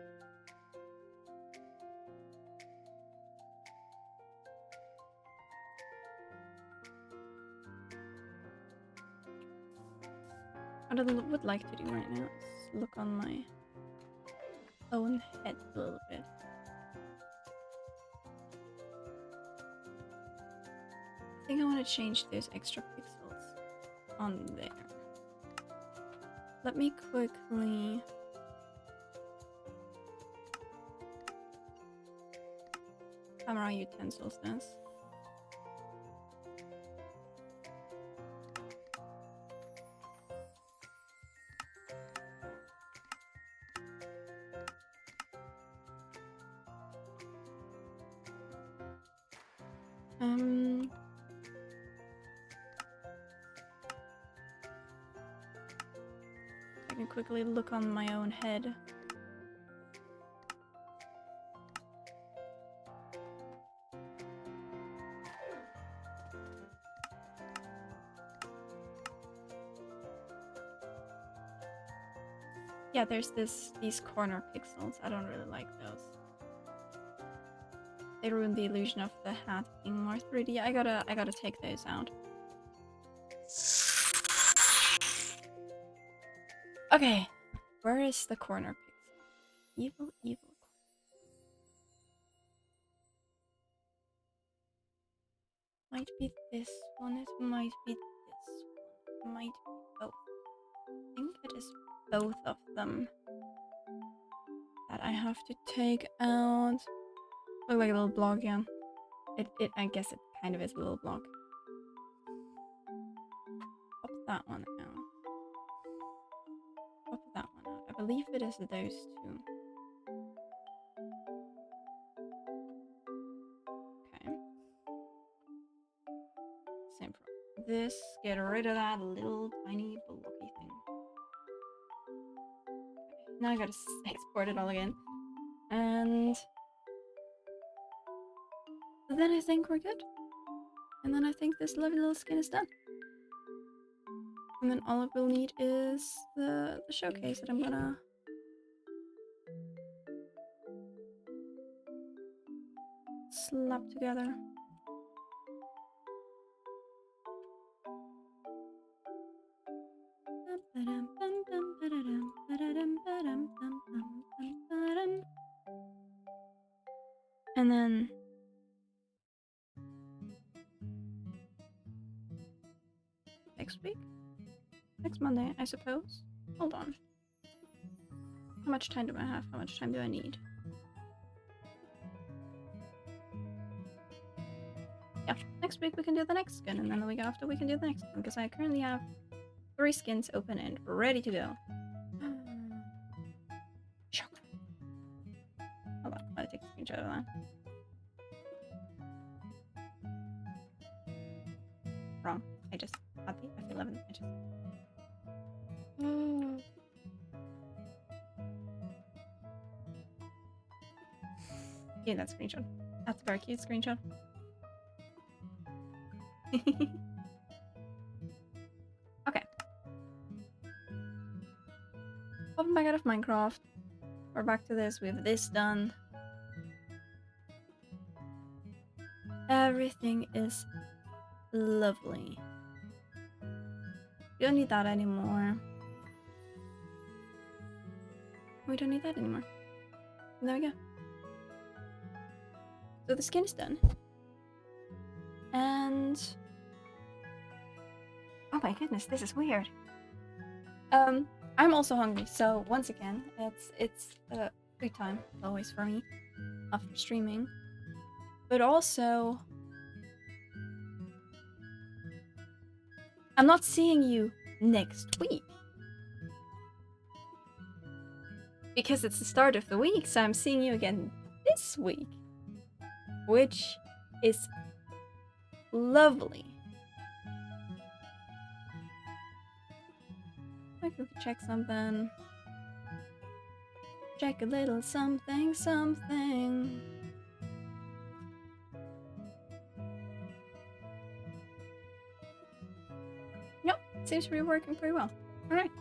What I would like to do right now is look on my own head a little bit. I think I want to change those extra pixels on there. Let me quickly... camera utensils this. I can quickly look on my own head. Yeah, there's these corner pixels. I don't really like those. They ruin the illusion of the hat being more 3D. I gotta take those out. Okay, where is the corner pixel? Evil, evil. Might be this one, it might be this one, it might be both. I think it is both of them that I have to take out. Look like a little block again. I guess it kind of is a little block. Pop that one out. Pop that one out. I believe it is those two. Okay. Same for this. Get rid of that little tiny blocky thing. Now I gotta export it all again. And then I think we're good. And then I think this lovely little skin is done. And then all we'll need is the showcase that I'm gonna slap together. And then next week? Next Monday, I suppose. Hold on. How much time do I have? How much time do I need? Yeah, next week we can do the next skin, and then the week after we can do the next one, because I currently have 3 skins open and ready to go. Shock. Hold on, I gotta take a screenshot of that. Wrong. I just had the F11. I just. Yeah, that screenshot. That's a very cute screenshot. Okay. Popping back out of Minecraft. We're back to this. We have this done. Everything is lovely. We don't need that anymore. We don't need that anymore. And there we go. So the skin is done. And oh my goodness, this is weird. I'm also hungry, so once again, it's food time always for me after streaming. But also, I'm not seeing you next week because it's the start of the week, so I'm seeing you again this week, which is lovely. Like we could check something. Check a little something, something. Yep, seems to be working pretty well. Alright.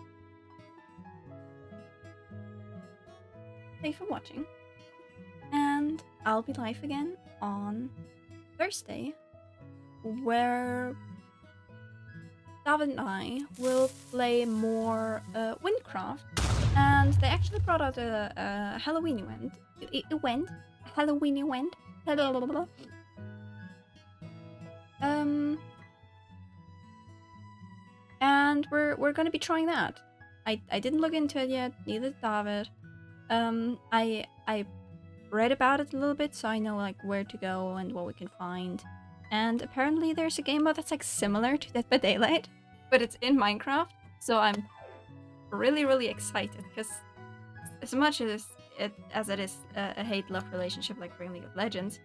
Thanks for watching. And I'll be live again on Thursday, where David and I will play more Windcraft. And they actually brought out a Halloween event. Halloween event. And we're gonna be trying that. I didn't look into it yet, neither did David. I read about it a little bit, so I know like where to go and what we can find. And apparently there's a game mode that's like similar to Dead by Daylight, but it's in Minecraft. So I'm really excited because as much as it is a hate-love relationship like for League of Legends,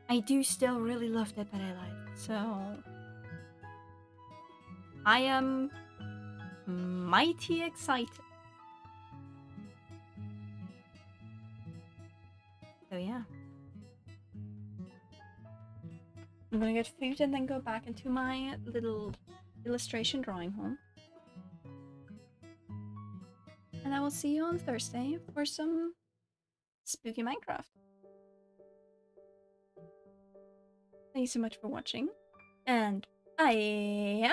I do still really love Dead by Daylight. So I am mighty excited. So yeah. I'm gonna get food and then go back into my little illustration drawing home. And I will see you on Thursday for some spooky Minecraft. Thank you so much for watching. And bye!